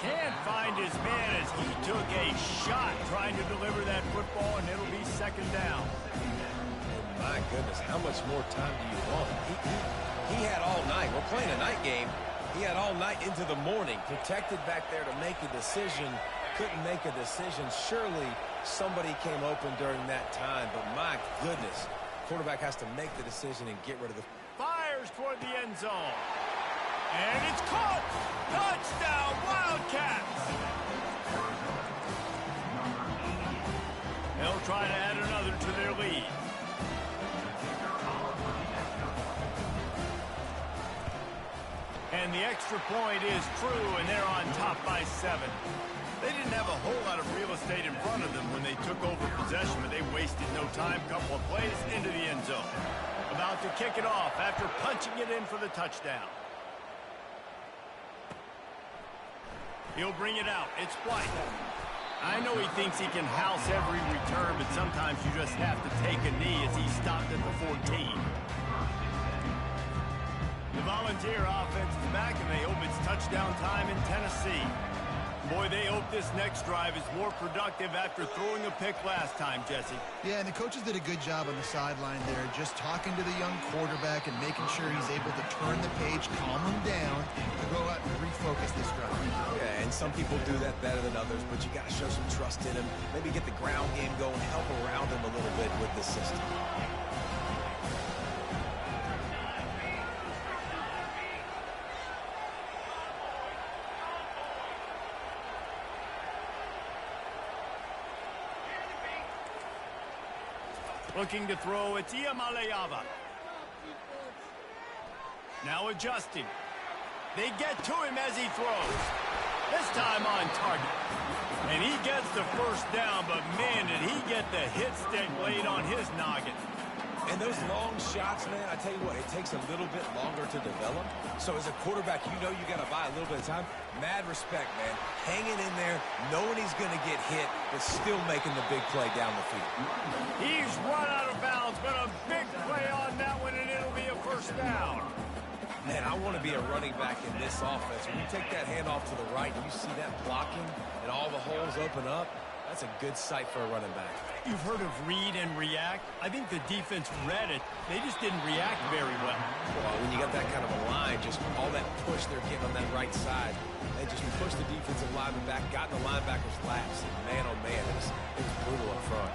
Can't find his man as he took a shot trying to deliver that football, and it'll be second down. My goodness, how much more time do you want? He had all night. We're playing a night game. He had all night into the morning, protected back there to make a decision. Couldn't make a decision. Surely somebody came open during that time, but my goodness, quarterback has to make the decision and get rid of the... Fires toward the end zone. And it's caught! Touchdown, Wildcats! They'll try to add another to their lead. And the extra point is true, and they're on top by 7. They didn't have a whole lot of real estate in front of them when they took over possession, but they wasted no time. Couple of plays into the end zone. About to kick it off after punching it in for the touchdown. He'll bring it out. It's White. I know he thinks he can house every return, but sometimes you just have to take a knee as he stopped at the 14. The Volunteer offense is back, and they hope it's touchdown time in Tennessee. Boy, they hope this next drive is more productive after throwing a pick last time, Jesse. Yeah, and the coaches did a good job on the sideline there, just talking to the young quarterback and making sure he's able to turn the page, calm him down, to go out and refocus this drive. Yeah, and some people do that better than others, but you got to show some trust in him. Maybe get the ground game going, help around him a little bit with this system. Looking to throw, it's Iamaleava. Now adjusting. They get to him as he throws. This time on target. And he gets the first down, but man, did he get the hit stick laid on his noggin. And those long shots, man, I tell you what, it takes a little bit longer to develop. So as a quarterback, you know you got to buy a little bit of time. Mad respect, man. Hanging in there, knowing he's going to get hit, but still making the big play down the field. He's run out of bounds, but a big play on that one, and it'll be a first down. Man, I want to be a running back in this offense. When you take that handoff to the right and you see that blocking and all the holes open up, that's a good sight for a running back. You've heard of read and react. I think the defense read it. They just didn't react very well. Well, when you got that kind of a line, just all that push they're getting on that right side, they just pushed the defensive lineman back, got in the linebacker's laps. And man, oh man, it was brutal up front.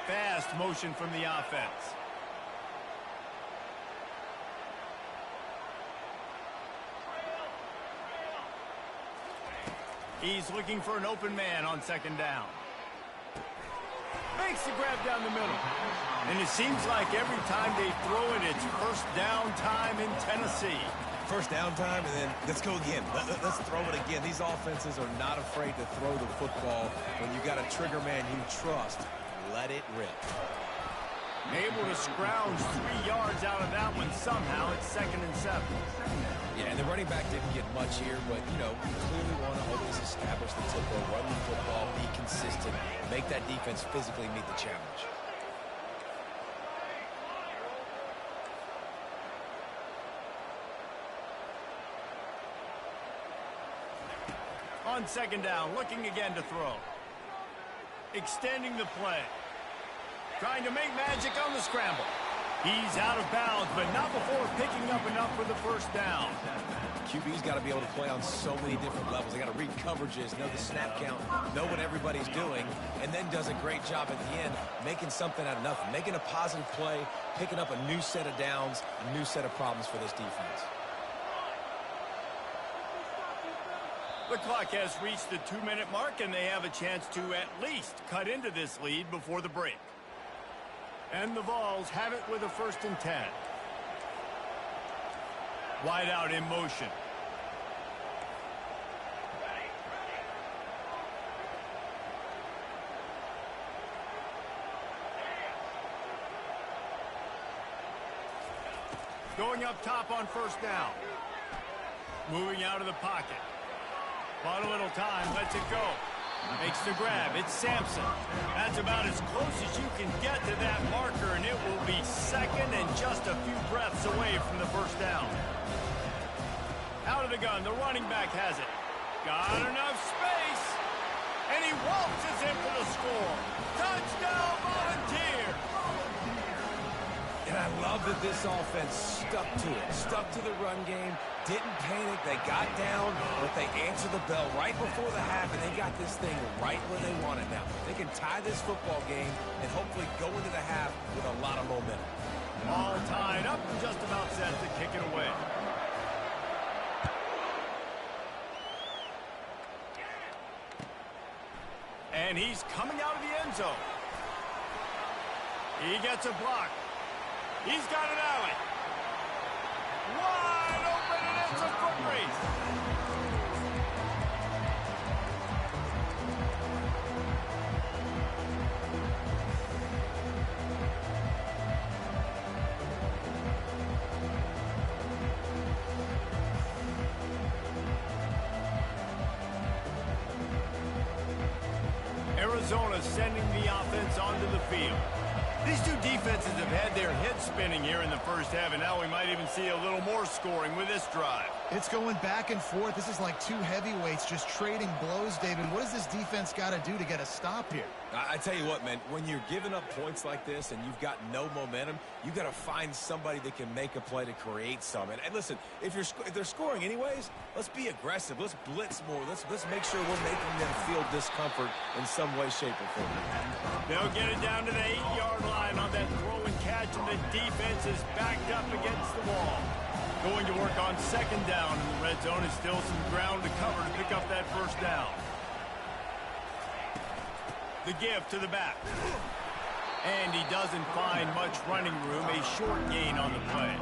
Fast motion from the offense. He's looking for an open man on second down. Makes the grab down the middle. And it seems like every time they throw it, it's first down time in Tennessee. First down time, and then let's go again. Let's throw it again. These offenses are not afraid to throw the football. When you got a trigger man you trust, let it rip. Able to scrounge 3 yards out of that one somehow. It's 2nd and 7. Yeah, and the running back didn't get much here, but, you know, you clearly want to always establish the tempo, run the football, be consistent, make that defense physically meet the challenge. On second down, looking again to throw. Extending the play. Trying to make magic on the scramble. He's out of bounds, but not before picking up enough for the first down. QB's got to be able to play on so many different levels. They got to read coverages, know the snap count, know what everybody's doing, and then does a great job at the end making something out of nothing, making a positive play, picking up a new set of downs, a new set of problems for this defense. The clock has reached the 2-minute mark, and they have a chance to at least cut into this lead before the break. And the Vols have it with a 1st and 10. Wide out in motion. Going up top on first down. Moving out of the pocket. Bought a little time, lets it go. Makes the grab. It's Sampson. That's about as close as you can get to that marker, and it will be 2nd and just a few breaths away from the first down. Out of the gun. The running back has it. Got enough space. And he waltzes in for the score. Touchdown, Volunteers. And I love that this offense stuck to it, stuck to the run game, didn't panic, they got down, but they answered the bell right before the half, and they got this thing right where they want it now. They can tie this football game and hopefully go into the half with a lot of momentum. All tied up and just about set to kick it away. And he's coming out of the end zone. He gets a block. He's got an alley. Wide open, and it's a foot race. Arizona sending the offense onto the field. These two defenses have had their heads spinning here in the first half, and now we might even see a little more scoring with this drive. It's going back and forth. This is like two heavyweights just trading blows, David. What does this defense got to do to get a stop here? I tell you what, man, when you're giving up points like this and you've got no momentum, you got to find somebody that can make a play to create some. And listen, if they're scoring anyways, let's be aggressive. Let's blitz more. Let's make sure we're making them feel discomfort in some way, shape, or form. They'll get it down to the 8-yard line on that throw and catch, and the defense is backed up against the wall. Going to work on second down, and the red zone is still some ground to cover to pick up that first down. The give to the back. And he doesn't find much running room, a short gain on the play.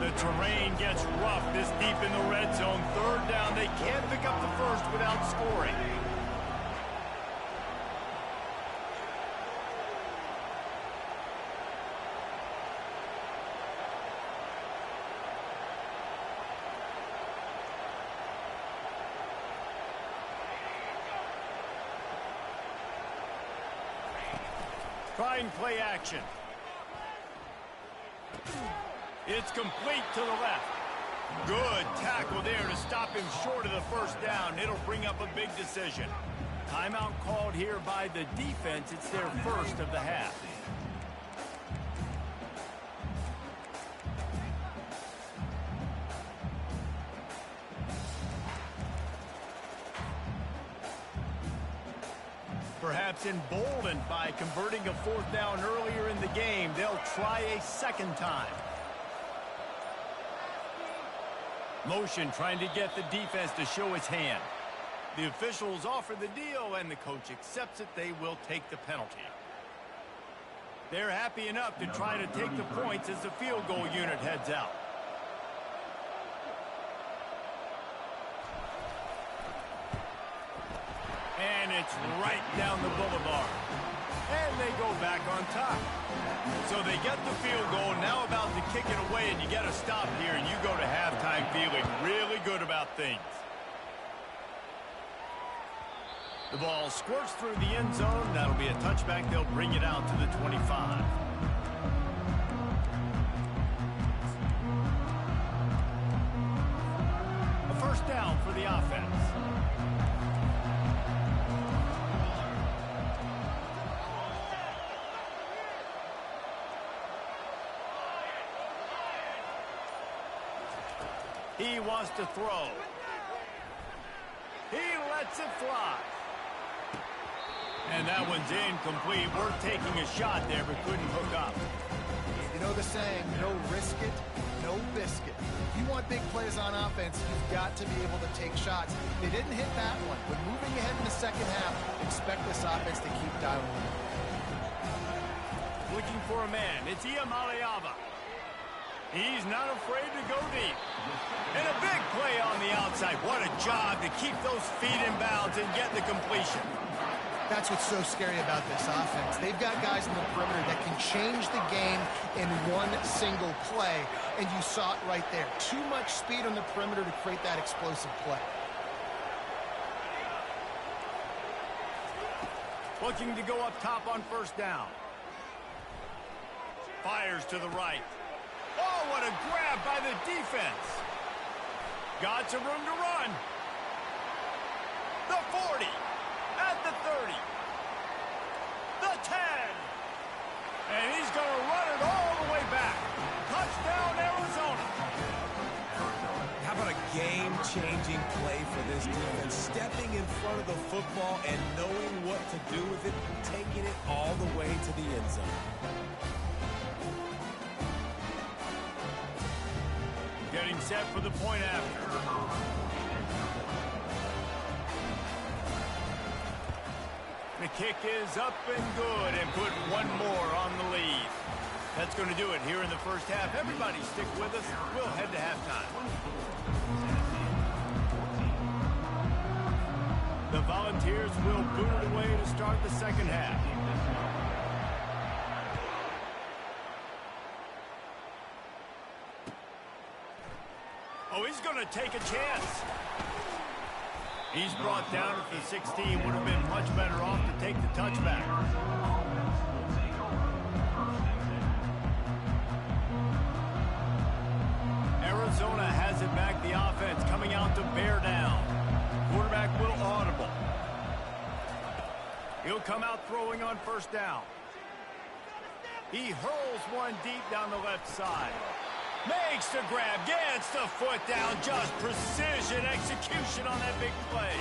The terrain gets rough this deep in the red zone. Third down, they can't pick up the first without scoring. Trying play action. It's complete to the left. Good tackle there to stop him short of the first down. It'll bring up a big decision. Timeout called here by the defense. It's their first of the half. Perhaps emboldened by converting a fourth down earlier in the game, they'll try a second time. Motion trying to get the defense to show his hand. The officials offer the deal, and the coach accepts it. They will take the penalty. They're happy enough to try to take the points as the field goal unit heads out. And it's right down the boulevard. And they go back on top. So they get the field goal, now about to kick it away, and you get a stop here, and you go to halftime feeling really good about things. The ball squirts through the end zone. That'll be a touchback. They'll bring it out to the 25. A first down for the offense. He wants to throw. He lets it fly. And that one's incomplete. We're taking a shot there, but couldn't hook up. You know the saying, no risk it, no biscuit. If you want big plays on offense, you've got to be able to take shots. They didn't hit that one. But moving ahead in the second half, expect this offense to keep dialing in. Looking for a man. It's Iamaleava. He's not afraid to go deep. And a big play on the outside. What a job to keep those feet in bounds and get the completion. That's what's so scary about this offense. They've got guys in the perimeter that can change the game in one single play, and you saw it right there. Too much speed on the perimeter to create that explosive play. Looking to go up top on first down. Fires to the right. Oh, what a grab by the defense. Got some room to run. The 40. At the 30. The 10. And he's going to run it all the way back. Touchdown, Arizona. How about a game-changing play for this defense? Stepping in front of the football and knowing what to do with it, taking it all the way to the end zone. Getting set for the point after. The kick is up and good, and put one more on the lead. That's going to do it here in the first half. Everybody stick with us. We'll head to halftime. The Volunteers will boot it away to start the second half. Oh, he's going to take a chance. He's brought down at the 16. Would have been much better off to take the touchback. Arizona has it back. The offense coming out to bear down. Quarterback will audible. He'll come out throwing on first down. He hurls one deep down the left side. Makes the grab, gets the foot down, just precision execution on that big play.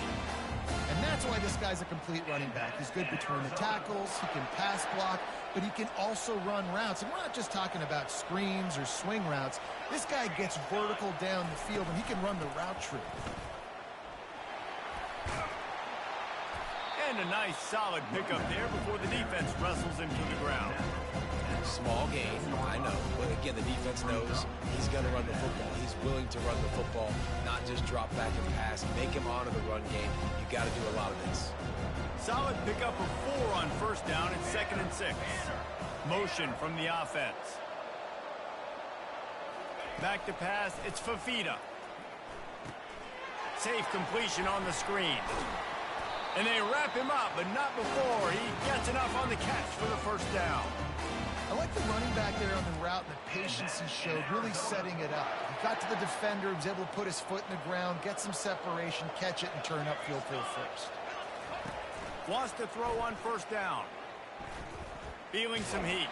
And that's why this guy's a complete running back. He's good between the tackles, he can pass block, but he can also run routes. And we're not just talking about screens or swing routes. This guy gets vertical down the field, and he can run the route tree. And a nice solid pickup there before the defense wrestles him to the ground. Small gain, I know. But again, the defense knows he's going to run the football. He's willing to run the football, not just drop back and pass. Make him honor the run game. You got to do a lot of this. Solid pickup of 4 on first down and 2nd and 6. Motion from the offense. Back to pass, it's Fafita. Safe completion on the screen. And they wrap him up, but not before he gets enough on the catch for the first down. I like the running back there on the route and the patience he showed, really setting it up. He got to the defender, he was able to put his foot in the ground, get some separation, catch it, and turn upfield for the first. Wants to throw on first down. Feeling some heat.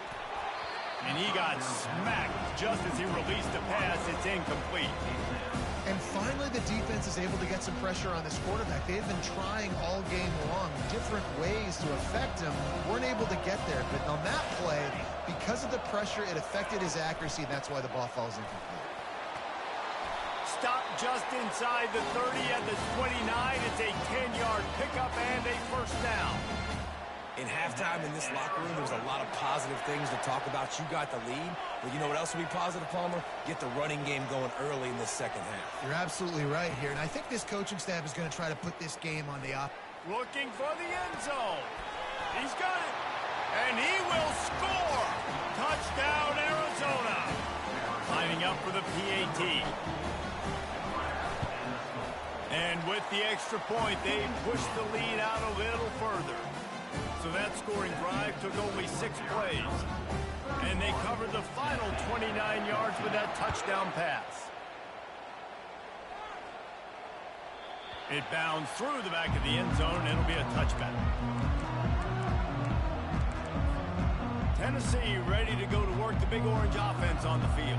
And he got smacked just as he released the pass. It's incomplete. And finally, the defense is able to get some pressure on this quarterback. They've been trying all game long different ways to affect him. Weren't able to get there. But on that play, because of the pressure, it affected his accuracy, and that's why the ball falls incomplete. Stop just inside the 30 at the 29. It's a 10-yard pickup and a first down. In halftime in this locker room, there's a lot of positive things to talk about. You got the lead, but you know what else will be positive, Palmer? Get the running game going early in the second half. You're absolutely right here, and I think this coaching staff is going to try to put this game on the up. Looking for the end zone. He's got it, and he will score. Touchdown, Arizona. Lining up for the PAT. And with the extra point, they pushed the lead out a little further. So that scoring drive took only 6 plays. And they covered the final 29 yards with that touchdown pass. It bounds through the back of the end zone, and it'll be a touchback. Tennessee ready to go to work the Big Orange offense on the field.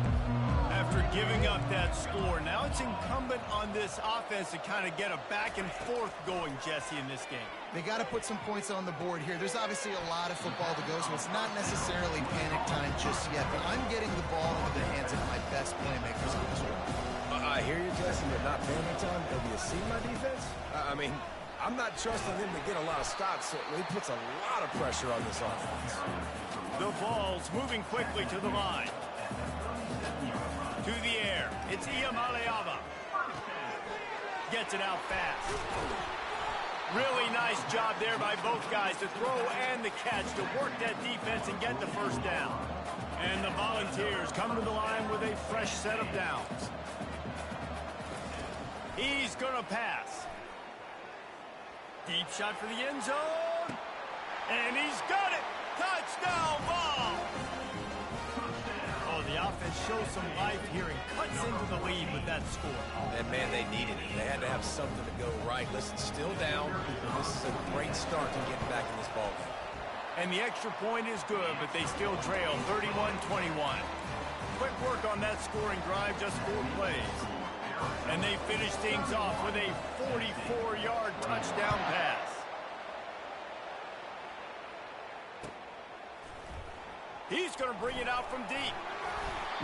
After giving up that score, now it's incumbent on this offense to kind of get a back and forth going, Jesse, in this game. They got to put some points on the board here. There's obviously a lot of football to go, so it's not necessarily panic time just yet, but I'm getting the ball into the hands of my best playmakers in this one. I hear you, Jesse, but not panic time. Have you seen my defense? I mean, I'm not trusting him to get a lot of stops, so he puts a lot of pressure on this offense. The ball's moving quickly to the line. To the air. It's Iamaleava. Gets it out fast. Really nice job there by both guys to throw and the catch to work that defense and get the first down. And the Volunteers come to the line with a fresh set of downs. He's going to pass. Deep shot for the end zone. And he's got it. Touchdown ball. Oh, the offense shows some life here and cuts into the lead with that score. And, man, they needed it. They had to have something to go right. Listen, still down. This is a great start to getting back in this ballgame. And the extra point is good, but they still trail 31-21. Quick work on that scoring drive, just 4 plays. And they finish things off with a 44-yard touchdown pass. He's going to bring it out from deep.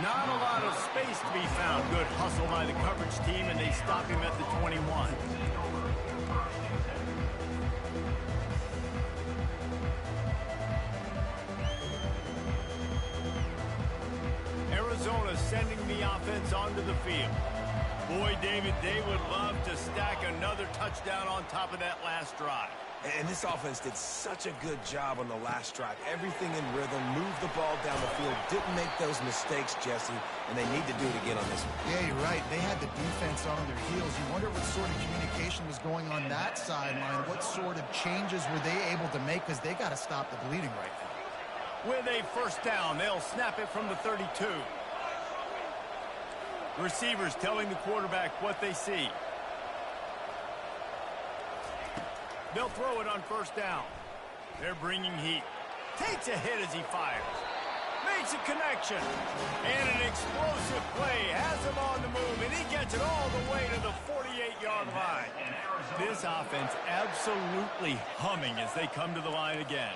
Not a lot of space to be found. Good hustle by the coverage team, and they stop him at the 21. Arizona sending the offense onto the field. Boy, David, they would love to stack another touchdown on top of that last drive. And this offense did such a good job on the last drive. Everything in rhythm, moved the ball down the field, didn't make those mistakes, Jesse, and they need to do it again on this one. Yeah, you're right. They had the defense on their heels. You wonder what sort of communication was going on that sideline. What sort of changes were they able to make, because they got to stop the bleeding right now. With a first down, they'll snap it from the 32. Receivers telling the quarterback what they see. They'll throw it on first down. They're bringing heat. Takes a hit as he fires. Makes a connection. And an explosive play. Has him on the move, and he gets it all the way to the 48-yard line. This offense absolutely humming as they come to the line again.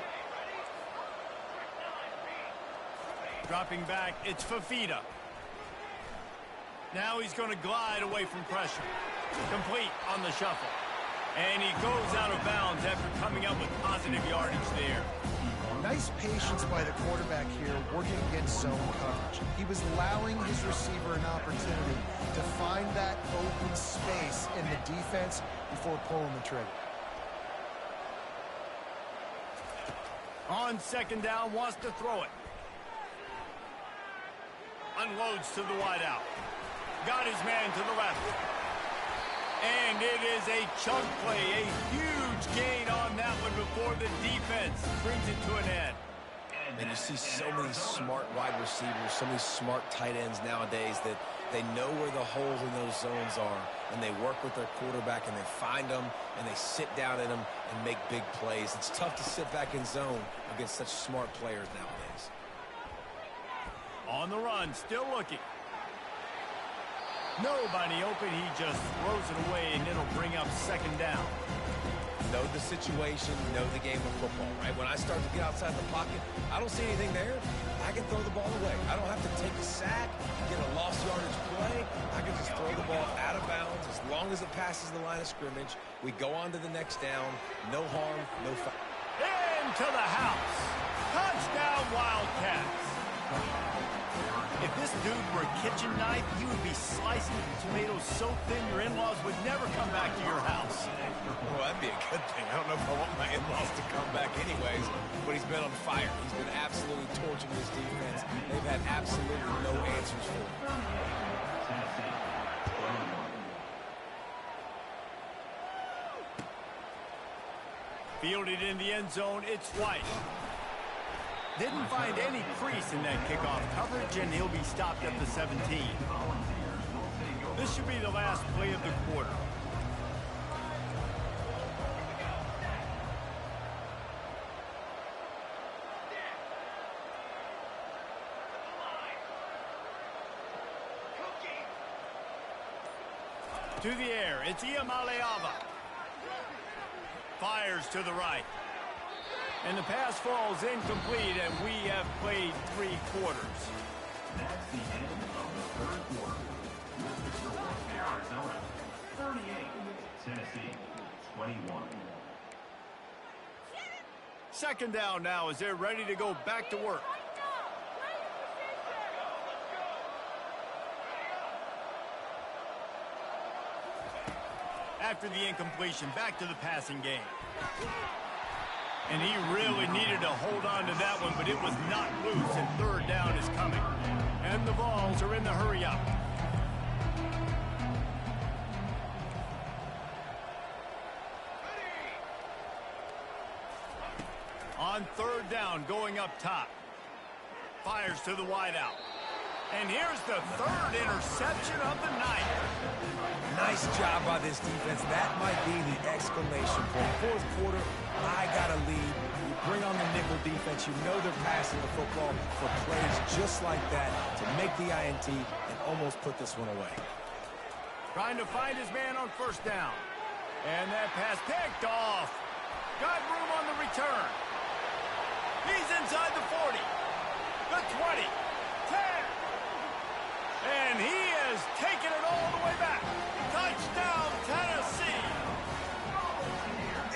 Dropping back, it's Fafita. Now he's going to glide away from pressure. Complete on the shuffle. And he goes out of bounds after coming up with positive yardage there. Nice patience by the quarterback here, working against zone coverage. He was allowing his receiver an opportunity to find that open space in the defense before pulling the trigger. On second down, wants to throw it. Unloads to the wideout. Got his man to the left. And it is a chunk play, a huge gain on that one before the defense brings it to an end. And you see so many smart wide receivers, so many smart tight ends nowadays that they know where the holes in those zones are, and they work with their quarterback, and they find them, and they sit down in them and make big plays. It's tough to sit back in zone against such smart players nowadays. On the run, still looking. Nobody open, he just throws it away, and it'll bring up second down. Know the situation, know the game of football, right? When I start to get outside the pocket, I don't see anything there. I can throw the ball away. I don't have to take a sack, get a lost yardage play. I can just throw the ball out of bounds as long as it passes the line of scrimmage. We go on to the next down. No harm, no foul. Into the house. Touchdown, Wildcats. If this dude were a kitchen knife, he would be slicing tomatoes so thin your in-laws would never come back to your house. Well, that'd be a good thing. I don't know if I want my in-laws to come back anyways, but he's been on fire. He's been absolutely torching this defense. They've had absolutely no answers for him. Fielded in the end zone, it's White. Didn't find any crease in that kickoff coverage, and he'll be stopped at the 17. This should be the last play of the quarter. To the air, it's Iamaleava. Fires to the right. And the pass falls incomplete, and we have played 3 quarters. That's the end of the third quarter. With the score, Arizona 38, Tennessee 21. Second down now as they're ready to go back to work. After the incompletion, back to the passing game. And he really needed to hold on to that one, but it was not loose, and third down is coming. And the Vols are in the hurry-up. On third down, going up top. Fires to the wideout. And here's the third interception of the night. Nice job by this defense. That might be the exclamation point. Fourth quarter, I got a lead. You bring on the nickel defense. You know they're passing the football for plays just like that to make the INT and almost put this one away. Trying to find his man on first down. And that pass picked off. Got room on the return. He's inside the 40. The 20. 10. And he has taken it all the way back. Touchdown, Tennessee.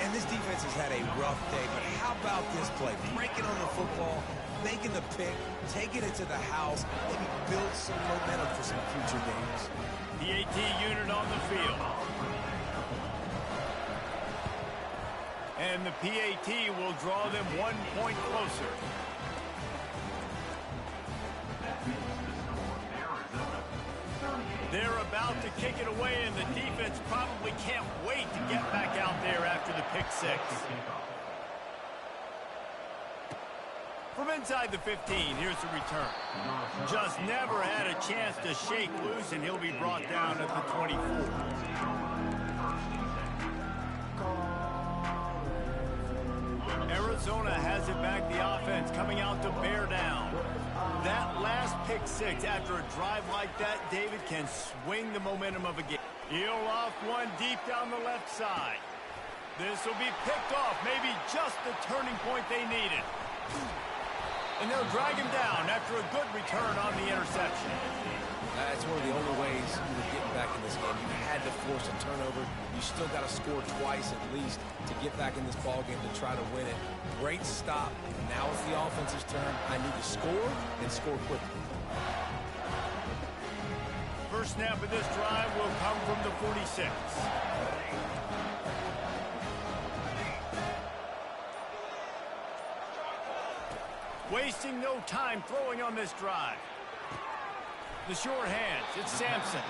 And this defense has had a rough day, but how about this play? Breaking on the football, making the pick, taking it to the house, maybe build some momentum for some future games. The AT unit on the field. And the PAT will draw them 1 point closer. They're about to kick it away, and the defense probably can't wait to get back out there after the pick 6. From inside the 15, here's the return. Just never had a chance to shake loose, and he'll be brought down at the 24. Arizona has it back, the offense coming out to bear down. That last pick 6 after a drive like that, David, can swing the momentum of a game. He'll off one deep down the left side. This will be picked off, maybe just the turning point they needed. And they'll drag him down after a good return on the interception. That's one of the only ways you were getting back in this game. You had to force a turnover. You still got to score twice at least to get back in this ball game to try to win it. Great stop. Now it's the offense's turn. I need to score and score quickly. First snap of this drive will come from the 46. Wasting no time throwing on this drive. The short hands, it's Sampson.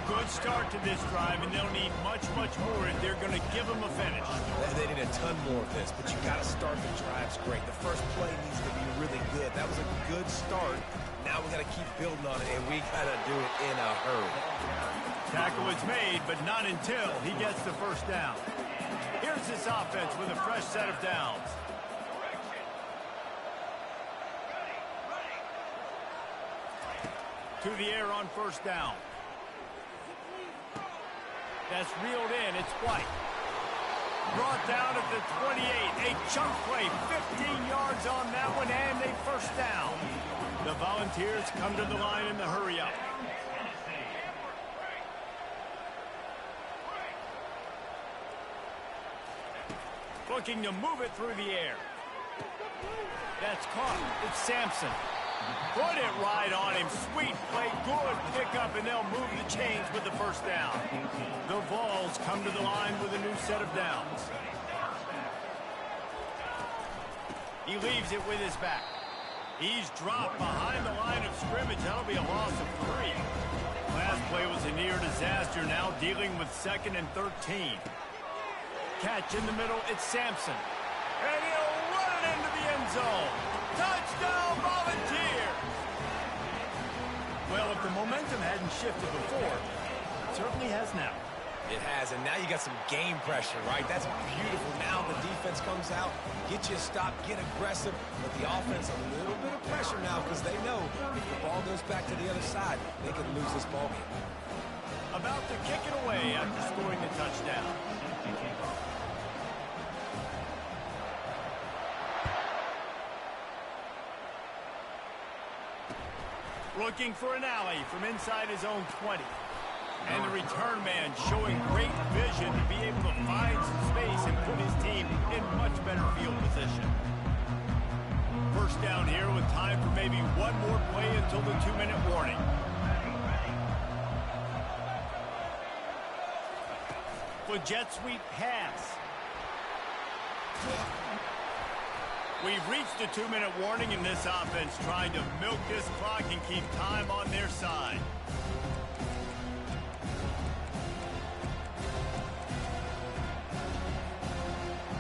Good start to this drive, and they'll need much, much more if they're going to give them a finish. They need a ton more of this, but you got to start the drives great. The first play needs to be really good. That was a good start. Now we got to keep building on it, and we got to do it in a hurry. Tackle is made, but not until he gets the first down. Here's this offense with a fresh set of downs. To the air on first down. That's reeled in. It's White. Brought down at the 28. A chunk play. 15 yards on that one, and a first down. The Volunteers come to the line in the hurry-up. Looking to move it through the air. That's caught. It's Sampson. Put it right on him. Sweet play. Good pickup, and they'll move the chains with the first down. The Vols come to the line with a new set of downs. He leaves it with his back. He's dropped behind the line of scrimmage. That'll be a loss of 3. Last play was a near disaster. Now dealing with 2nd and 13. Catch in the middle. It's Sampson. And he'll run it into the end zone. Touchdown, Volunteers! Well, if the momentum hadn't shifted before, it certainly has now. It has, and now you got some game pressure, right? That's beautiful. Now the defense comes out, get you a stop, get aggressive, but the offense a little bit of pressure now because they know if the ball goes back to the other side, they can lose this ball game. About to kick it away after scoring the touchdown. Looking for an alley from inside his own 20. And the return man showing great vision to be able to find some space and put his team in much better field position. First down here with time for maybe one more play until the 2-minute warning. With jet sweep pass. We've reached a 2-minute warning in this offense, trying to milk this clock and keep time on their side.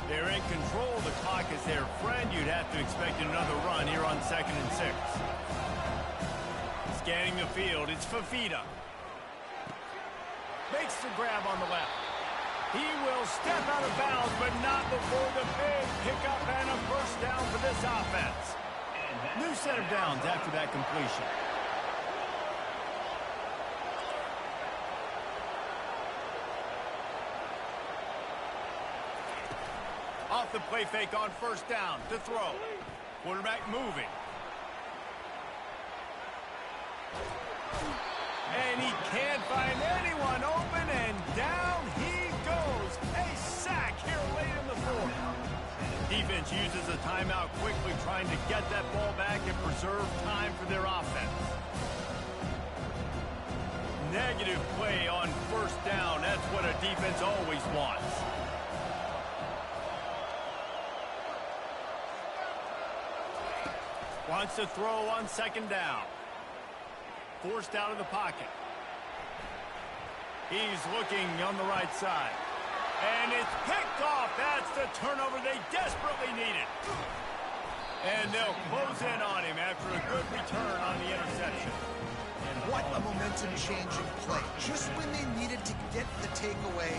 They're in control. The clock is their friend. You'd have to expect another run here on 2nd and 6. Scanning the field, it's Fafita. Makes the grab on the left. He will step out of bounds, but not before the big pickup and a first down for this offense. New set of downs after that completion. Off the play fake on first down to throw. Quarterback moving. And he can't find anyone open, and down he goes. A sack here late in the 4th. Defense uses a timeout quickly, trying to get that ball back and preserve time for their offense. Negative play on first down. That's what a defense always wants. Wants to throw on 2nd down. Forced out of the pocket. He's looking on the right side. And it's picked off. That's the turnover they desperately needed. And they'll close in on him after a good return on the interception. What a momentum-changing play. Just when they needed to get the takeaway,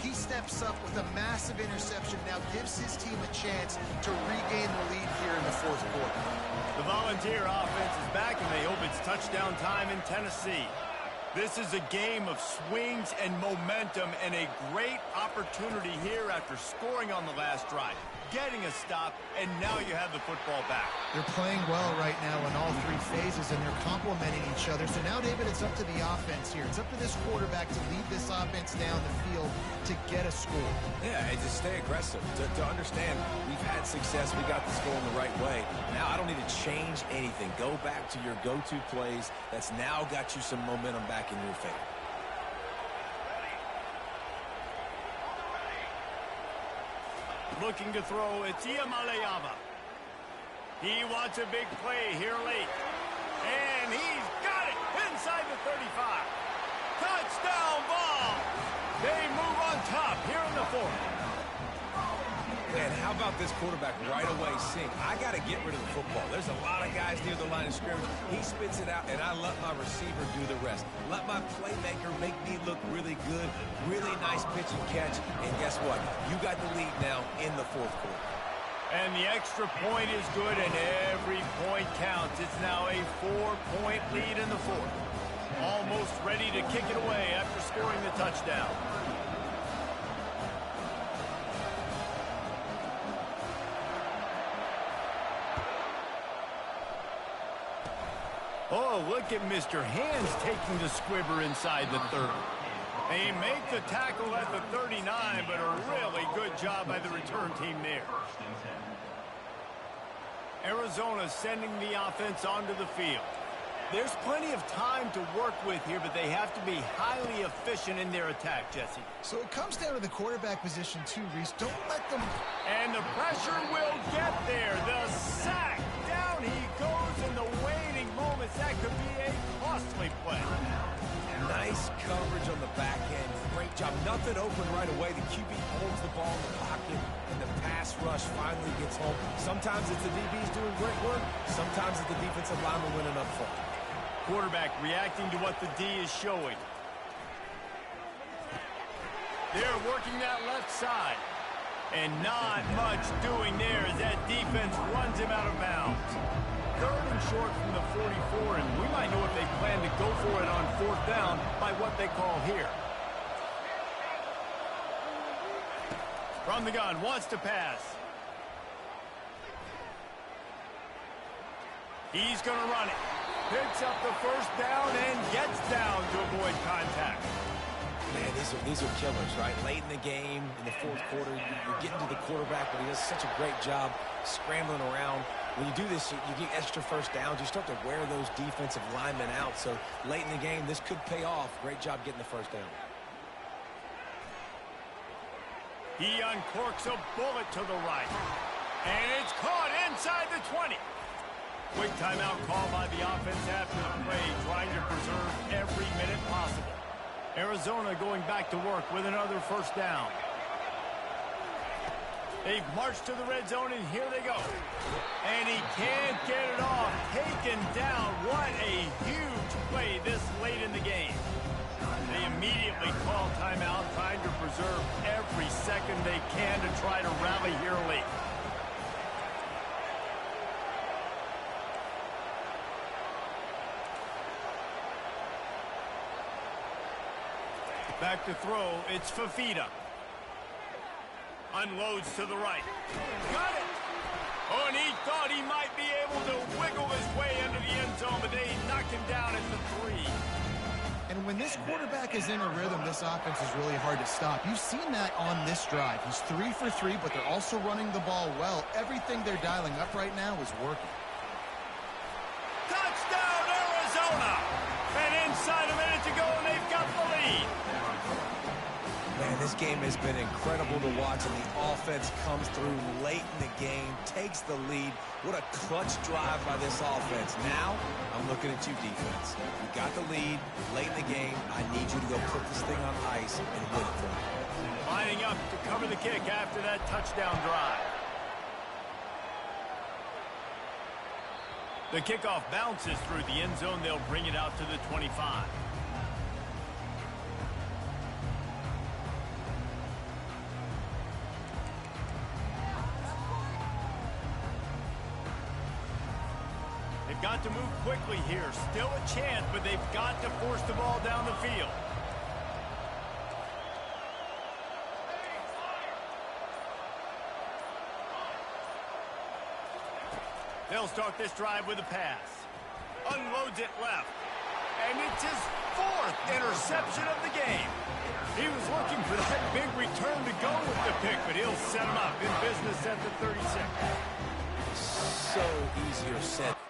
he steps up with a massive interception, now gives his team a chance to regain the lead here in the 4th quarter. The Volunteer offense is back, and they hope it's touchdown time in Tennessee. This is a game of swings and momentum, and a great opportunity here after scoring on the last drive, getting a stop, and now you have the football back. They're playing well right now in all three phases, and they're complementing each other. So now, David, it's up to the offense here. It's up to this quarterback to lead this offense down the field to get a score. Yeah, and to stay aggressive, to understand we've had success, we got this going the right way. Now I don't need to change anything. Go back to your go-to plays. That's now got you some momentum back in your favor. Looking to throw, it's Iamaleava. He wants a big play here late. And he's got it inside the 35. Touchdown ball. They move on top here in the fourth. Man, how about this quarterback right away seeing, I got to get rid of the football. There's a lot of guys near the line of scrimmage. He spits it out, and I let my receiver do the rest. Let my playmaker make me look really good. Really nice pitch and catch. And guess what? You got the lead now in the fourth quarter. And the extra point is good, and every point counts. It's now a 4-point lead in the fourth. Almost ready to kick it away after scoring the touchdown. Oh, look at Mr. Hands taking the squibber inside the 30. They make the tackle at the 39, but a really good job by the return team there. Arizona sending the offense onto the field. There's plenty of time to work with here, but they have to be highly efficient in their attack, Jesse. So it comes down to the quarterback position too, Reese. Don't let them... And the pressure will get there. The sack. Down he goes in the waiting moments. That could be a costly play. Nice coverage on the back end. Great job. Nothing open right away. The QB holds the ball in the pocket, and the pass rush finally gets home. Sometimes it's the DBs doing great work. Sometimes it's the defensive lineman winning up front. Quarterback reacting to what the D is showing. They're working that left side. And not much doing there as that defense runs him out of bounds. Third and short from the 44, and we might know if they plan to go for it on fourth down by what they call here. From the gun, wants to pass. He's going to run it. Picks up the first down and gets down to avoid contact. Man, these are killers, right? Late in the game, in the fourth quarter, you're getting to the quarterback, but he does such a great job scrambling around. When you do this, you get extra first downs. You start to wear those defensive linemen out. So late in the game, this could pay off. Great job getting the first down. He uncorks a bullet to the right. And it's caught inside the 20. Quick timeout call by the offense after the play, trying to preserve every minute possible. Arizona going back to work with another first down. They've marched to the red zone, and here they go. And he can't get it off. Taken down. What a huge play this late in the game. They immediately call timeout, trying to preserve every second they can to try to rally here late. Back to throw, it's Fafita. Unloads to the right. Got it! Oh, and he thought he might be able to wiggle his way into the end zone, but they knocked him down at the 3. And when this quarterback is in a rhythm, this offense is really hard to stop. You've seen that on this drive. He's 3 for 3, but they're also running the ball well. Everything they're dialing up right now is working. Touchdown, Arizona! And inside a minute to go, and they've got the lead. Man, this game has been incredible to watch, and the offense comes through late in the game, takes the lead. What a clutch drive by this offense. Now, I'm looking at you, defense. You got the lead late in the game. I need you to go put this thing on ice and win it for me. Lining up to cover the kick after that touchdown drive. The kickoff bounces through the end zone. They'll bring it out to the 25. They've got to move quickly here. Still a chance, but they've got to force the ball down the field. They'll start this drive with a pass. Unloads it left. And it's his 4th interception of the game. He was looking for that big return to go with the pick, but he'll set him up in business at the 36. So easier said.